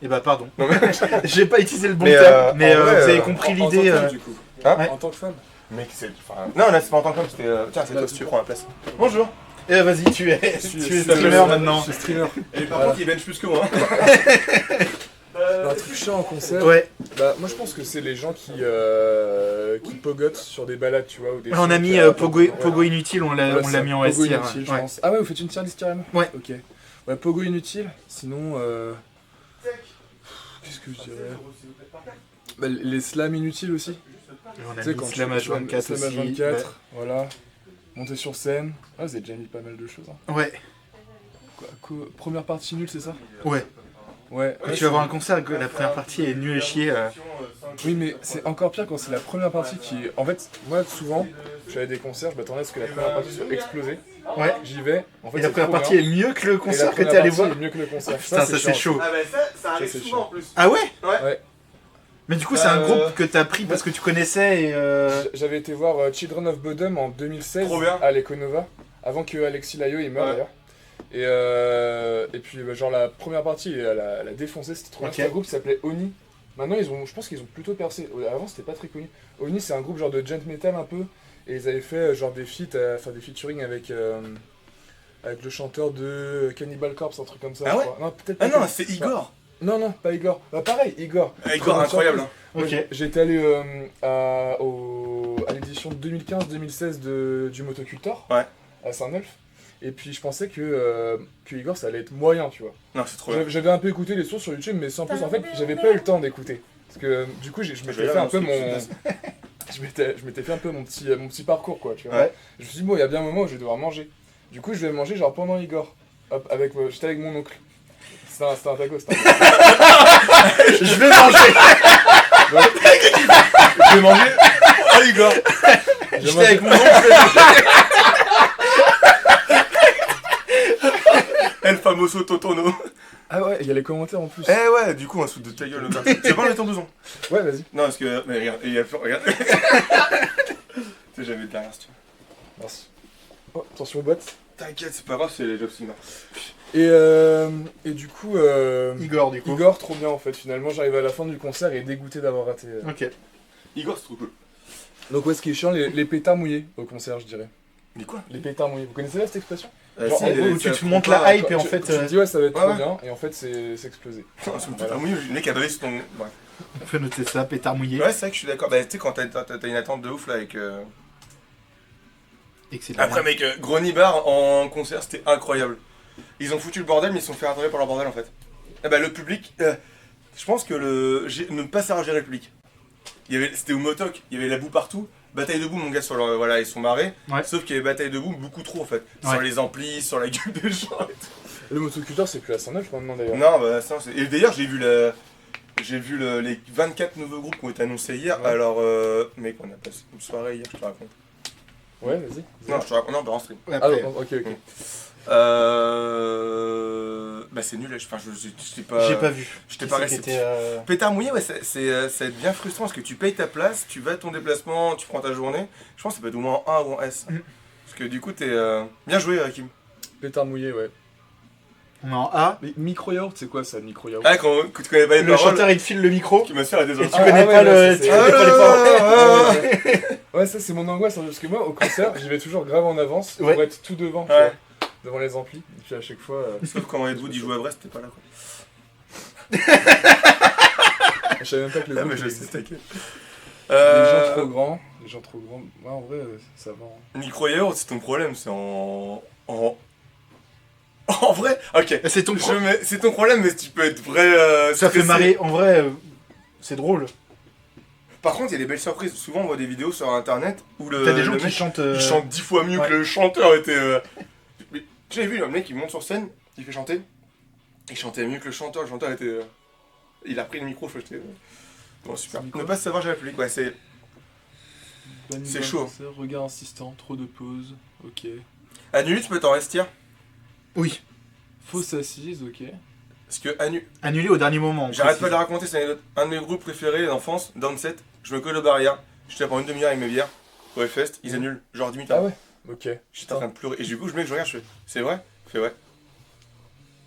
Eh bah pardon. Non, mais... J'ai pas utilisé le bon Mais, terme, mais en vrai, vous avez compris En tant l'idée. que femme, du coup. Hein Ouais. En tant que femme. Mec, c'est... Enfin... Non, là c'est pas en tant que femme, c'était... Tiens, c'est Bah, toi si tu prends la place. Bonjour. Eh vas-y, tu es Je suis streamer maintenant. Je suis streamer. Et par Voilà. contre, il bench plus que moi. Un truc chiant en concert. Ouais, Bah, moi je pense que c'est les gens qui pogotent sur des balades, tu vois. Ou des on a sons mis qui- Pogo inutile, on l'a mis en Pogo S tier. inutile, je Ouais. pense. Ah ouais, vous faites une tier list carrément? Ouais. Ok. Ouais, Pogo inutile. Sinon, qu'est-ce que je dirais? Bah, les slams inutiles aussi. On a Tu sais, mis quand Slam H24 Slam aussi. H24, voilà. Monter sur scène. Ah, vous avez déjà mis pas mal de choses. Hein. Ouais, Première partie nulle, c'est ça? ouais. Ouais. Quand Ouais, tu vas voir un concert, que la première partie est nulle à chier. Oui, mais c'est encore pire quand c'est la première partie qui est... En fait, moi, souvent, je suis à des concerts, je m'attendais à ce que la première partie soit explosée. Ouais. J'y vais. En fait, Et la c'est première trop partie bien. est mieux que le Et la concert que première t'es allé partie voir. est mieux que le concert. Putain, ça c'est chaud. Ah bah ça arrive c'est souvent chiant. en plus. Ah ouais? Ouais. Mais du coup, c'est un Euh, groupe que t'as pris parce que tu connaissais et. J'avais été voir Children of Bodom en 2016 Trop bien. à l'Econova, avant que Alexis Layo il meure Ouais. d'ailleurs. Et puis bah, genre la première partie elle a défoncé, c'était trop bien. Ok. C'était un groupe qui s'appelait Oni. Maintenant je pense qu'ils ont plutôt percé. Avant c'était pas très connu. Oni c'est un groupe genre de gent metal un peu, et ils avaient fait genre des feats, enfin des featuring avec le chanteur de Cannibal Corpse, un truc comme ça. Ah je ouais crois. Non, peut-être Ah pas non, Cannibal- c'est Igor. Non, pas Igor. Bah pareil, Igor. Igor, incroyable. Hein. Moi, Ok. j'étais allé à l'édition 2015-2016 du Motocultor Ouais. à Saint-Nelf. Et puis je pensais que Igor ça allait être moyen, tu vois. Non, c'est trop bien. J'avais un peu écouté les sources sur YouTube, mais sans plus. En fait, j'avais pas eu le temps d'écouter. Parce que du coup, je m'étais fait un peu mon. Je m'étais fait un peu mon petit parcours, quoi, tu vois. Ouais. Je me suis dit, bon, il y a bien un moment où je vais devoir manger. Du coup, je vais manger genre pendant Igor. Hop, j'étais avec mon oncle. C'était un taco, c'était un taco. Je vais manger. Je vais manger. Oh Igor. J'étais avec mon oncle. El famoso Totono. Ah ouais, il y a les commentaires en plus. Eh ouais, du coup, un sous de ta gueule. Tu vas pas enlever ton blouson? Ouais, vas-y. Non, parce que. Mais regarde, il y a plus. Regarde. Tu sais, j'avais derrière, si tu veux. Merci. Oh, attention aux bottes. T'inquiète, c'est pas grave, c'est les Job Sigma. Et du coup, Igor, du coup. Igor, trop bien en fait. Finalement, j'arrive à la fin du concert et dégoûté d'avoir raté. Ok. Igor, c'est trop cool. Donc, ouais, ce qui est chiant, les pétards mouillés au concert, je dirais. Mais quoi? Les pétards mouillés. Vous connaissez là cette expression? Genre, si, en gros, où tu te montes la hype et en fait. Tu te dis, ouais, ça va être Ouais, trop ouais. bien, et en fait, c'est explosé. Non, c'est pas mouillé, le mec a donné son. Ouais, On peut noter ça, pétard mouillé. ouais c'est vrai que je suis d'accord. Bah, tu sais, quand t'as une attente de ouf là avec. Excellent. Après, mec, Gronibar en concert, c'était incroyable. Ils ont foutu le bordel, mais ils se sont fait rattraper par leur bordel en fait. Eh ben, le public, je pense que ne pas savoir gérer le public. C'était au Motoc, il y avait la boue partout. Bataille de boue, mon gars, voilà, ils sont marrés. Ouais. Sauf qu'il y avait bataille de boue beaucoup trop en fait. Ouais. Sur les amplis, sur la gueule des gens et tout. Le motoculteur, c'est plus à 109 maintenant d'ailleurs. Non, bah ça, et d'ailleurs, j'ai vu les 24 nouveaux groupes qui ont été annoncés hier. Ouais. Alors, mec, on a passé une soirée hier, je te raconte. Ouais, vas-y. Non, je te raconte, non, bah en stream. Ouais, Ah, après, ok. Bah c'est nul, enfin, je t'ai pas. j'ai pas vu. J'étais Qui pas c'est qui réceptif. était, Pétard mouillé, ouais, ça va être bien frustrant parce que tu payes ta place, tu vas à ton déplacement, tu prends ta journée. Je pense que ça peut être au moins en 1 ou en S. Mm. Parce que du coup, t'es. Bien joué, Kim. Pétard mouillé, ouais. On est en A. Mais micro-yaourt, c'est quoi ça, micro-yaourt? Ah, quand tu connais pas les Le paroles, chanteur il te file le micro. qui me sert à des Et tu autres. connais ah pas ouais, le. ouais, Tu c'est- connais pas les paroles. Ouais, ça c'est mon angoisse, hein, parce que moi au concert, j'y vais toujours grave en avance Ouais. pour être tout devant, tu Ouais. vois, devant les amplis. Et puis à chaque fois, Sauf quand Ed Wood il joue à Brest, t'es pas là quoi. je savais même pas que le Ah, groupe mais je sais, existait. t'inquiète. Les gens trop grands, ouais, en vrai, ça va. Hein. Micro-yaourt, c'est ton problème, c'est en. En vrai, ok. C'est ton pro- C'est ton problème, mais tu peux être vrai. Ça fait stressé. marrer. En vrai, c'est drôle. Par contre, il y a des belles surprises. Souvent, on voit des vidéos sur internet où T'as des gens le qui mec, chantent. il chante 10 fois mieux ouais. que le chanteur était. Mais j'ai vu le mec, il monte sur scène, il fait chanter. Il chantait mieux que le chanteur était. Il a pris le micro, j'étais. Bon, super. C'est quoi Ne pas savoir gérer le public, ouais, c'est. C'est chaud. Regard insistant, trop de pauses, ok. Annulé, tu peux t'en investir. Oui. Fausse assise, ok. Parce que Annulé au dernier moment. on j'arrête pas de précise. la raconter, c'est une anecdote. Un de mes groupes préférés d'enfance, Downset, je me colle aux barrières, j'étais pendant une demi-heure avec mes bières, au Hellfest, ils annulent, genre 10 minutes Ah avant. ouais. Ok. J'étais en train de pleurer, et du coup, je regarde, je fais, c'est vrai? Je fais, ouais.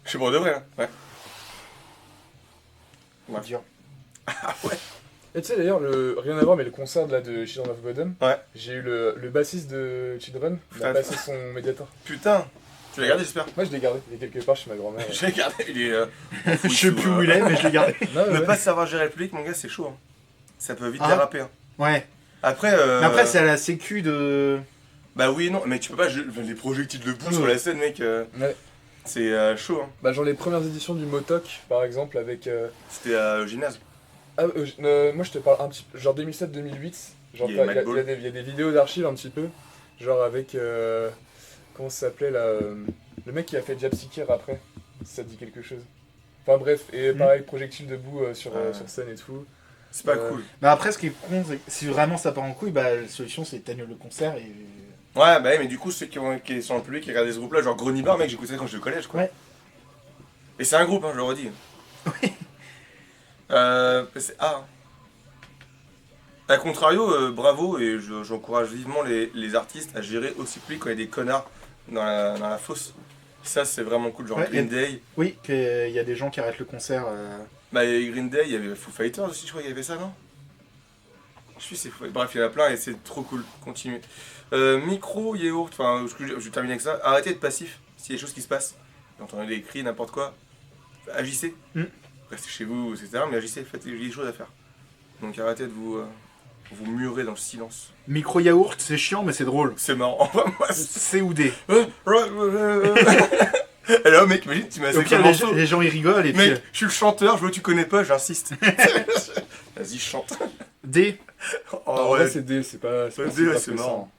Je fais pour de vrai, hein, ouais. Ouais. Dur. Ah ouais. Et tu sais d'ailleurs, rien à voir, mais le concert là, de Children of Bodom, Ouais. j'ai eu le bassiste de Children, il a Putain. passé son médiator. Putain, tu l'as gardé, j'espère? Moi je l'ai gardé, il est quelque part chez ma grand-mère. Je l'ai gardé, il est. Je sais plus où il est, mais je l'ai gardé. Non, Ne ouais. pas savoir gérer le public, mon gars, c'est chaud. Hein. Ça peut vite Ah. déraper. Hein. Ouais. Après, Mais après, c'est à la sécu de. bah oui, non, mais tu peux pas. Les projectiles de boue Ouais. sur la scène, mec, Ouais. c'est chaud. Hein. Bah genre les premières éditions du Motoc, par exemple, avec... C'était au gymnase. moi je te parle un petit peu, genre 2007-2008, genre Il y a il y, Mad Ball. il y a des vidéos d'archives un petit peu, genre avec... comment ça s'appelait là le mec qui a fait Japseeker après, si ça te dit quelque chose. Enfin bref, et pareil, projectile debout sur scène et tout. C'est pas Ouais. cool. Mais après, ce qui est con, c'est que si vraiment ça part en couille, bah la solution c'est t'annules le concert et. Ouais, bah ouais, mais du coup, ceux qui sont dans le public, qui regardent ce groupe-là, genre Gronibar, mec, j'écoutais ça quand j'étais au collège, quoi. Ouais. Et c'est un groupe, hein, je le redis. Oui. C'est A. Hein. A contrario, bravo, et j'encourage vivement les artistes à gérer aussi le public quand il y a des connards dans la fosse. Ça, c'est vraiment cool, genre Ouais, Green Day. Oui, qu'il y a des gens qui arrêtent le concert. Bah, il y a Green Day, il y avait Foo Fighters aussi, je crois qu'il y avait ça, non? Je sais, c'est fou. Bref, il y en a plein et c'est trop cool. Continuez. Micro, yaourt, enfin, je termine avec ça. Arrêtez d'être passif s'il y a des choses qui se passent. Vous entendez des cris, n'importe quoi. Agissez. Mm. Restez chez vous, etc. Mais agissez, faites il y a des choses à faire. Donc arrêtez de vous murer dans le silence. Micro yaourt, c'est chiant, mais c'est drôle. C'est marrant. Moi, C ou D. Et là, mec, imagine, tu m'as Au pire, les gens ils rigolent et puis. Mec, je suis le chanteur, je veux que tu connais pas, j'insiste. Vas-y, chante. D. Oh, En vrai c'est D, c'est pas... D, ouais, c'est pressant.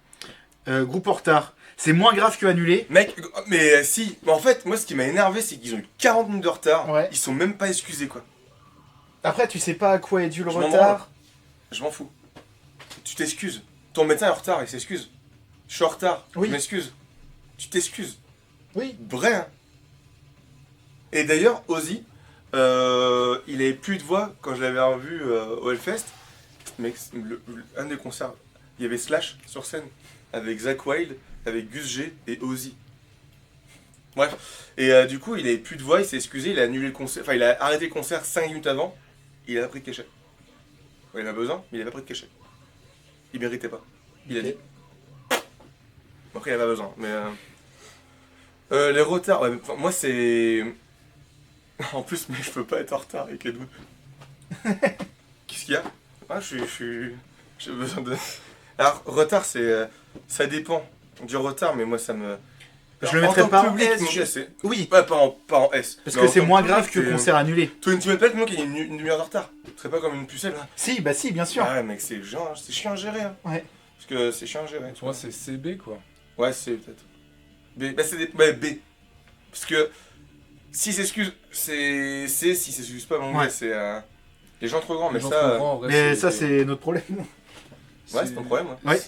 marrant. Groupe en retard. C'est moins grave que annulé. Mec, mais si, mais en fait, moi ce qui m'a énervé, c'est qu'ils ont eu 40 minutes de retard. Ouais. Ils sont même pas excusés, quoi. Après, tu sais pas à quoi est dû le Je m'en retard. Je m'en fous. Tu t'excuses. Ton médecin est en retard, il s'excuse. Je suis en retard, Oui. je m'excuse. Tu t'excuses. Oui. Vrai, hein. Et d'ailleurs, Ozzy, il avait plus de voix quand je l'avais revu au Hellfest. Mec, un des concerts, il y avait Slash sur scène, avec Zakk Wylde, avec Gus G et Ozzy. Bref. Et du coup, il avait plus de voix, il s'est excusé, il a annulé le concert, enfin, il a arrêté le concert 5 minutes avant, il a pas pris de cachet. Ouais, il en a besoin, mais il a pas pris de cachet. Il méritait pas. Il a Ok. dit. Après, il avait pas besoin, mais. Les retards, ouais, enfin, moi c'est. En plus, mais je peux pas être en retard avec les doutes. Qu'est-ce qu'il y a? Ah, j'ai besoin de. Alors, retard, c'est. Ça dépend. du retard, mais moi ça me. Je le En mettrais tant que pas en public, S. mon gars, c'est. Oui, Ouais, pas en S. parce Mais que en c'est tant moins public, grave que c'est- concert annulé. Tu mets pas le mec qu'il y a une demi-heure de retard. Ce serait pas comme une pucelle là. Si, bah si, bien sûr. Ah ouais, mec, c'est chiant à gérer. Hein. Ouais. Parce que c'est chiant à gérer. Pour moi, c'est CB quoi. Ouais, c'est peut-être. B. Bah, c'est des. Ouais, B. Parce que. S'ils s'excusent, c'est. C, s'ils s'excusent pas, mon Ouais. gars, c'est. Les gens trop grands, mais Les gens ça. trop grands, en vrai, Mais ça, c'est notre problème. Ouais, c'est ton problème. Ouais. Ouais.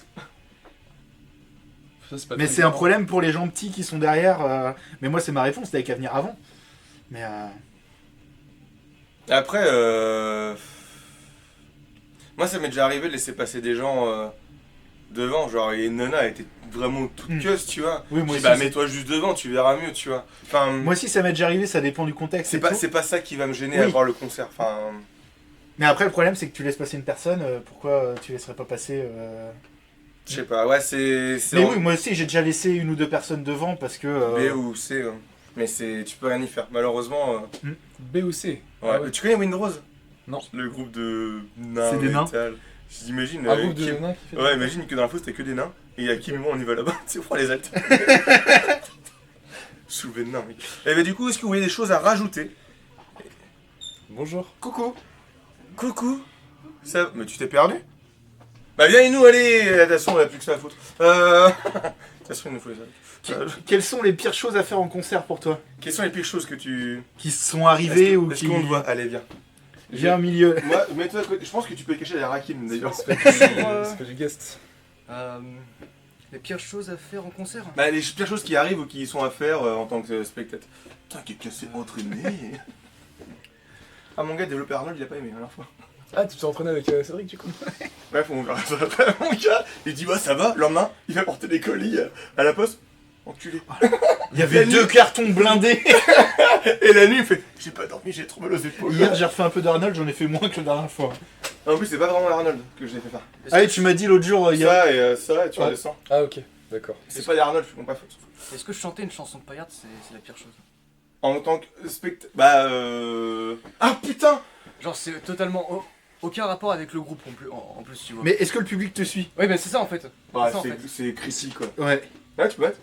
Ça, c'est pas Mais très c'est un grave. problème pour les gens petits qui sont derrière. Mais moi, c'est ma réponse, t'avais qu'à venir avant. Mais Et après, moi, ça m'est déjà arrivé de laisser passer des gens devant. Genre, et Nana était vraiment toute Hmm. queuse, tu vois. oui, Je moi dis, aussi. bah, mets-toi juste devant, tu verras mieux, tu vois. Enfin, Moi aussi, ça m'est déjà arrivé, ça dépend du contexte. et tout. c'est pas ça qui va me gêner Oui. à voir le concert. Enfin, Mais après, le problème, c'est que tu laisses passer une personne. Pourquoi tu laisserais pas passer je sais pas. Ouais, c'est. Mais en oui, moi aussi, j'ai déjà laissé une ou deux personnes devant parce que. B ou C. Mais tu peux rien y faire. Malheureusement. B ou C. Ouais. Ah ouais. Tu connais Windrose? Non. Le groupe de nains. C'est des nains. métal. J'imagine. Un groupe de Kim- nains qui fait. Ouais, imagine que dans la fosse, t'as que des nains. Et il y a Kim et moi, on y va là-bas. Tu sais, on prend les altes. Soulevé de nains, mec. Et bah, du coup, est-ce que vous voyez des choses à rajouter? Bonjour. Coucou. Coucou. Ça... Mais tu t'es perdu? Bah, viens et nous, allez. De toute façon, on a plus que ça à foutre. De toute façon, il nous faut les altes. Quelles sont les pires choses à faire en concert pour toi? Quelles sont les pires choses que tu. Qui sont arrivées ou Est-ce qui. qu'on te voit? Allez, viens. Viens au milieu. Moi, mets-toi à côté. Je pense que tu peux cacher derrière Hakim d'ailleurs. C'est pas du guest. Les pires choses à faire en concert. Bah, les pires choses qui arrivent ou qui sont à faire en tant que spectateur. Putain, quelqu'un s'est entraîné. Ah, mon gars, développeur Arnold, il a pas aimé la dernière fois. Ah, tu t'es entraîné avec Cédric du coup? Bref, on verra ça après. Mon gars, il dit, bah ça va. Le lendemain, il va porter des colis à la poste. Enculé. Il y avait deux cartons blindés. Et la nuit, il fait, j'ai pas dormi, j'ai trop mal aux épaules. Hier, j'ai refait un peu d'Arnold, j'en ai fait moins que la dernière fois. En plus, c'est pas vraiment Arnold que je l'ai fait faire. Ah, et tu m'as dit l'autre jour, il y a. Ça, et tu Ouais. redescends. Ah, ok, d'accord. C'est pas des Arnold, bon, bref. Est-ce que chanter une chanson de paillarde, c'est la pire chose? En tant que spectateur. Bah, Ah putain! Genre, c'est totalement aucun rapport avec le groupe en plus, tu vois. Mais est-ce que le public te suit? Oui, bah c'est ça en fait. Bah, C'est ça, en fait. c'est critique quoi. Ouais. Ouais, tu peux mettre.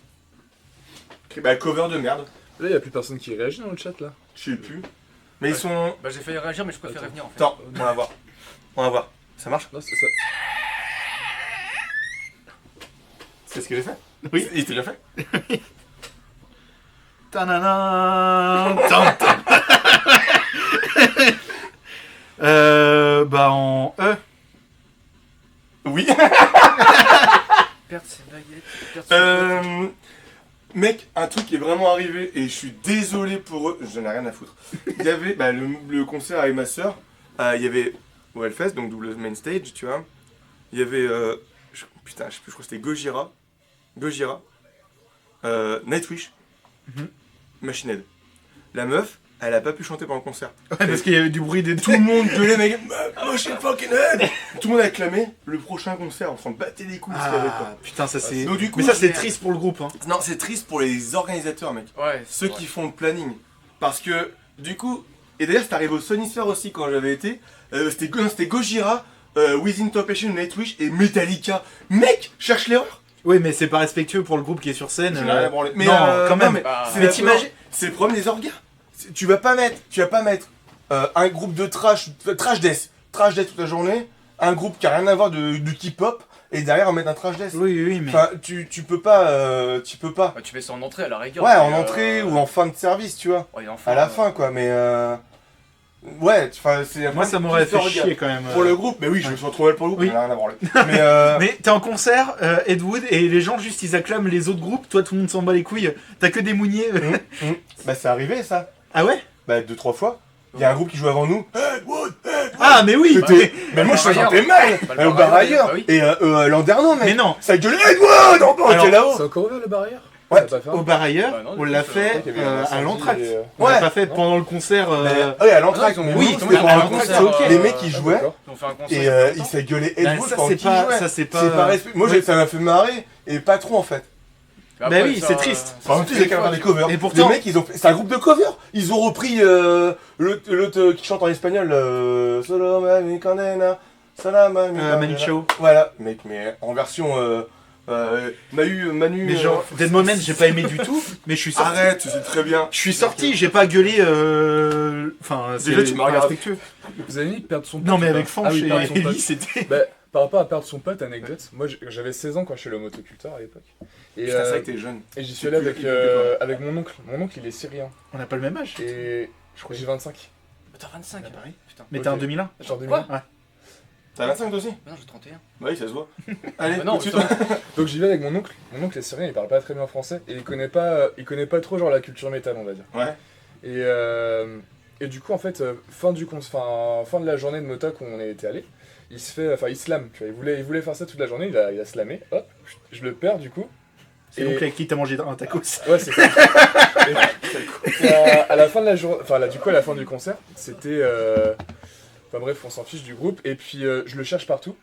Bah, cover de merde. Là, y a plus personne qui réagit dans le chat là. Je sais plus. Mais ils Ouais. sont. Bah j'ai failli réagir, mais je préférais venir en fait. Attends, on va voir. On va voir. Ça marche? Non, c'est ça. C'est ce que j'ai fait? Oui. Il était bien fait? Tanana, bah en E. Oui. Perdre ses baguettes, perdre son pote. Mec, un truc qui est vraiment arrivé et je suis désolé pour eux, j'en ai rien à foutre. Il y avait bah, le concert avec ma soeur, il y avait au Hellfest, donc double main stage, tu vois. Il y avait, putain, je sais plus, je crois que c'était Gojira, Nightwish, Machine Head. La meuf, elle a pas pu chanter pendant le concert. Ouais, parce qu'il y avait du bruit des Tout le monde gueulait, mec, Machine fucking Head. Tout le monde a acclamé le prochain concert, on s'en battait les couilles ce qu'il y avait, quoi. Ah, putain, ça c'est. Donc, du coup, Mais ça c'est merde. triste pour le groupe. Hein. Non, c'est triste pour les organisateurs, mec. Ouais. Ceux qui font le planning. Parce que, du coup, et d'ailleurs, c'est arrivé au Sony Sphere aussi quand j'avais été. C'était Gojira, Within Temptation, Nightwish et Metallica. Mec, cherche l'erreur. Oui, mais c'est pas respectueux pour le groupe qui est sur scène. Je n'ai rien à branler. Mais non, quand même. mais Bah, c'est mais la t'imagines- preuve, c'est le problème des orgas. Tu vas pas mettre un groupe de trash death toute la journée, un groupe qui a rien à voir de K-pop, et derrière on met un trash death. Oui, oui, mais. Enfin, tu peux pas. Bah, tu mets ça en entrée à la rigueur. Ouais, en mais, entrée ou en fin de service, tu vois. Ouais, enfin, À la fin, quoi, mais ouais, enfin, c'est. Moi ça m'aurait fait orga. chier quand même. Pour le groupe, mais oui, je me sens trop mal pour le groupe, Oui. on a rien à branler. Mais Mais t'es en concert, Ed Wood, et les gens juste ils acclament les autres groupes, toi tout le monde s'en bat les couilles, t'as que des mouniers. bah, c'est arrivé ça. Ah ouais? Bah, 2-3 fois. Il y a un groupe qui joue avant nous. Hey, what? Ah mais oui! C'était. Mais moi, je me Bar sentais mal. Bah, le Au bar bar ailleurs. bah oui. Et Landerneau, mec. Mais non! Ça gueulait, hey, what? On Alors, était là-haut. C'est encore ouvert le barrière? Ouais. Ça a pas fait un- Au bar ailleurs, Bah non, on du l'a coup, fait Ok, il y avait un à incendie l'entracte. et, On l'a Ouais. pas fait pendant le concert. Ouais, à l'entracte. Ah non, ils ont Oui, mis- c'était ils ont pour mis un un concert. concert, Les mecs, ils Ah, jouaient. d'accord. On fait un concert. Et en même il temps. s'est gueulé Bah, Ed Wood ça pendant c'est qu'il pas. jouait. Ça c'est C'est pas. pas respect. Moi, ça m'a fait marrer. Et pas trop, en fait. Mais Bah après, oui, ça, c'est triste. ça Par se contre, fait ils ont des qu'à fois, faire des tu covers. Et pourtant- Les mecs, ils ont fait. C'est un groupe de covers. Ils ont repris l'autre qui chante en espagnol. Solo Mami Condena. Salam Mami Condena. Manu Chao. Voilà, mec, mais en version Manu. Mais genre, Dead Moment, j'ai pas aimé du tout, mais je suis sorti. Arrête, c'est très bien. Je suis sorti, j'ai pas gueulé. Enfin, Déjà, tu m'as regardé. respectueux. Vous avez mis perdre son pote? Non, mais ou avec pas Fanch Ah oui, perdre et son pote. Ellie, c'était. Bah, par rapport à perdre son pote, anecdote, moi j'avais 16 ans quand je suis allé au motoculteur à l'époque. Et, Putain, c'est vrai que t'es jeune. et j'y suis allé avec, Il était avec mon oncle. Mon oncle il est syrien. On n'a pas le même âge. Et je crois que j'ai 25. T'as 25 À Paris. Putain. Mais Ok. t'es en 2001. Genre 2000. Quoi T'as 25 toi aussi? Bah non, j'ai 31. Bah oui, ça se voit. Allez, Bah non, tout de suite. putain. Donc j'y vais avec mon oncle. Mon oncle est syrien, il parle pas très bien français. Et il connaît pas trop genre la culture métal, on va dire. Ouais. Et du coup, en fait, fin de la journée de motoc où on était allé, il slame, tu vois, il voulait faire ça toute la journée, il a slamé, hop, je le perds du coup. C'est donc avec qui t'as mangé un tacos. Ouais, c'est ça. Et à la fin de la journée, du coup, à la fin du concert, c'était. Enfin bref, on s'en fiche du groupe, et puis je le cherche partout.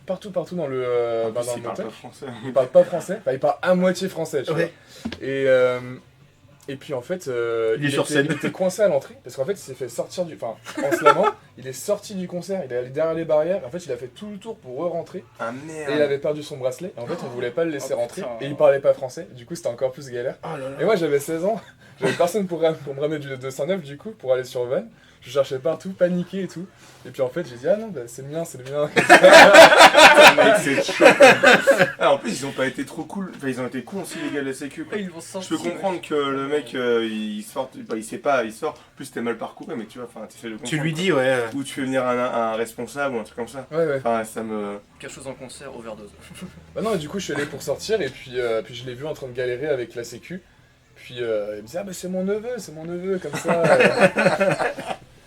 Partout dans le, En plus, dans il le parle motoc. pas français. Il parle pas français, enfin, il parle à moitié français, tu Ouais. vois. Et puis en fait, Il est sur scène. il était coincé à l'entrée parce qu'en fait, il s'est fait sortir en slamant, il est sorti du concert, il est allé derrière les barrières. En fait, il a fait tout le tour pour re-rentrer Ah et il merde. avait perdu son bracelet. Et en fait, on voulait pas le laisser Oh, rentrer putain. et il parlait pas français. Du coup, c'était encore plus galère. Oh là là. Et moi, j'avais 16 ans, j'avais personne pour me ramener du 209 du coup pour aller sur Vannes. Je cherchais partout, paniqué et tout. Et puis en fait, j'ai dit ah non, bah, c'est le mien. Putain, mec, c'est chaud. Ah, en plus, ils ont pas été trop cool. Enfin, ils ont été cons aussi, les gars de la sécu. Quoi. Ils vont Je sortir. peux comprendre que le mec, il sort, bah, il sait pas, il sort. En plus, c'était mal parcouru, mais tu vois, enfin, tu fais le Tu lui dis, ouais. Ou tu fais venir un responsable ou un truc comme ça. Ouais. Enfin, ça me. Quelque chose en concert, overdose. Bah non, et du coup, je suis allé pour sortir et puis je l'ai vu en train de galérer avec la sécu. Puis il me disait ah bah c'est mon neveu, comme ça.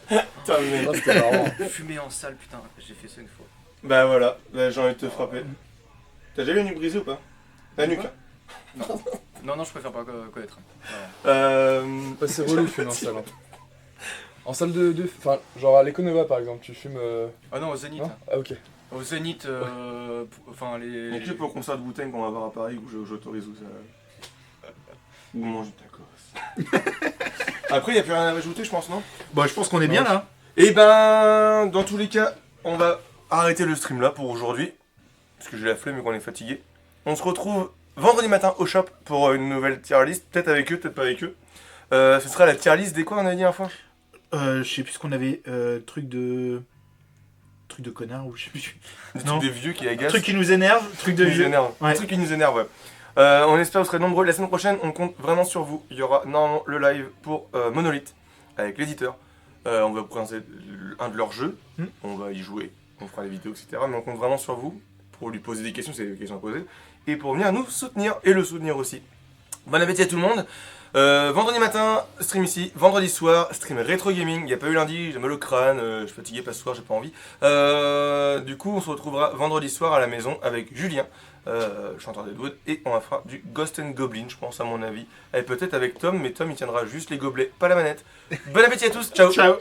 Putain, mais. Non, c'était marrant. Fumer en salle, putain, j'ai fait ça une fois. Bah voilà, là, j'ai envie de te frapper. T'as déjà vu une nuque brisée ou pas? La nuque, hein. Non, je préfère pas connaître. Bah, c'est relou de fumer en salle. Hein. En salle enfin, genre à l'Econova par exemple, tu fumes. Ah non, au Zénith. Non ah ok. Au Zénith, enfin les. Donc, clip au concert de Wu-Tang qu'on va voir à Paris où j'autorise où ça. Ou manger de tacos. Après, y a plus rien à rajouter, je pense, non? Bon, je pense qu'on est bien là. Et ben, dans tous les cas, on va arrêter le stream là pour aujourd'hui. Parce que j'ai la flemme et qu'on est fatigué. On se retrouve vendredi matin au shop pour une nouvelle tier list. Peut-être avec eux, peut-être pas avec eux. Ce sera la tier list des quoi, on a dit un fois? Je sais plus ce qu'on avait. Truc de connard ou je sais plus. Non. Des vieux qui agacent. Truc qui nous énerve, truc de qui nous vieux. énerve. Ouais. Un truc qui nous énerve, ouais. On espère que vous serez nombreux. La semaine prochaine, on compte vraiment sur vous. Il y aura normalement le live pour Monolith avec l'éditeur. On va vous présenter un de leurs jeux. On va y jouer. On fera des vidéos, etc. Mais on compte vraiment sur vous pour lui poser des questions, c'est des questions à poser. Et pour venir nous soutenir et le soutenir aussi. Bon appétit à tout le monde. Vendredi matin, stream ici. Vendredi soir, stream rétro gaming. Il n'y a pas eu lundi, j'ai mal au crâne. Je suis fatigué, pas ce soir, j'ai pas envie. Du coup, on se retrouvera vendredi soir à la maison avec Julien, chanteur d'Edwood. Et on fera du Ghost and Goblin, je pense, à mon avis. Et peut-être avec Tom, mais Tom il tiendra juste les gobelets, pas la manette. Bon appétit à tous, ciao. Ciao.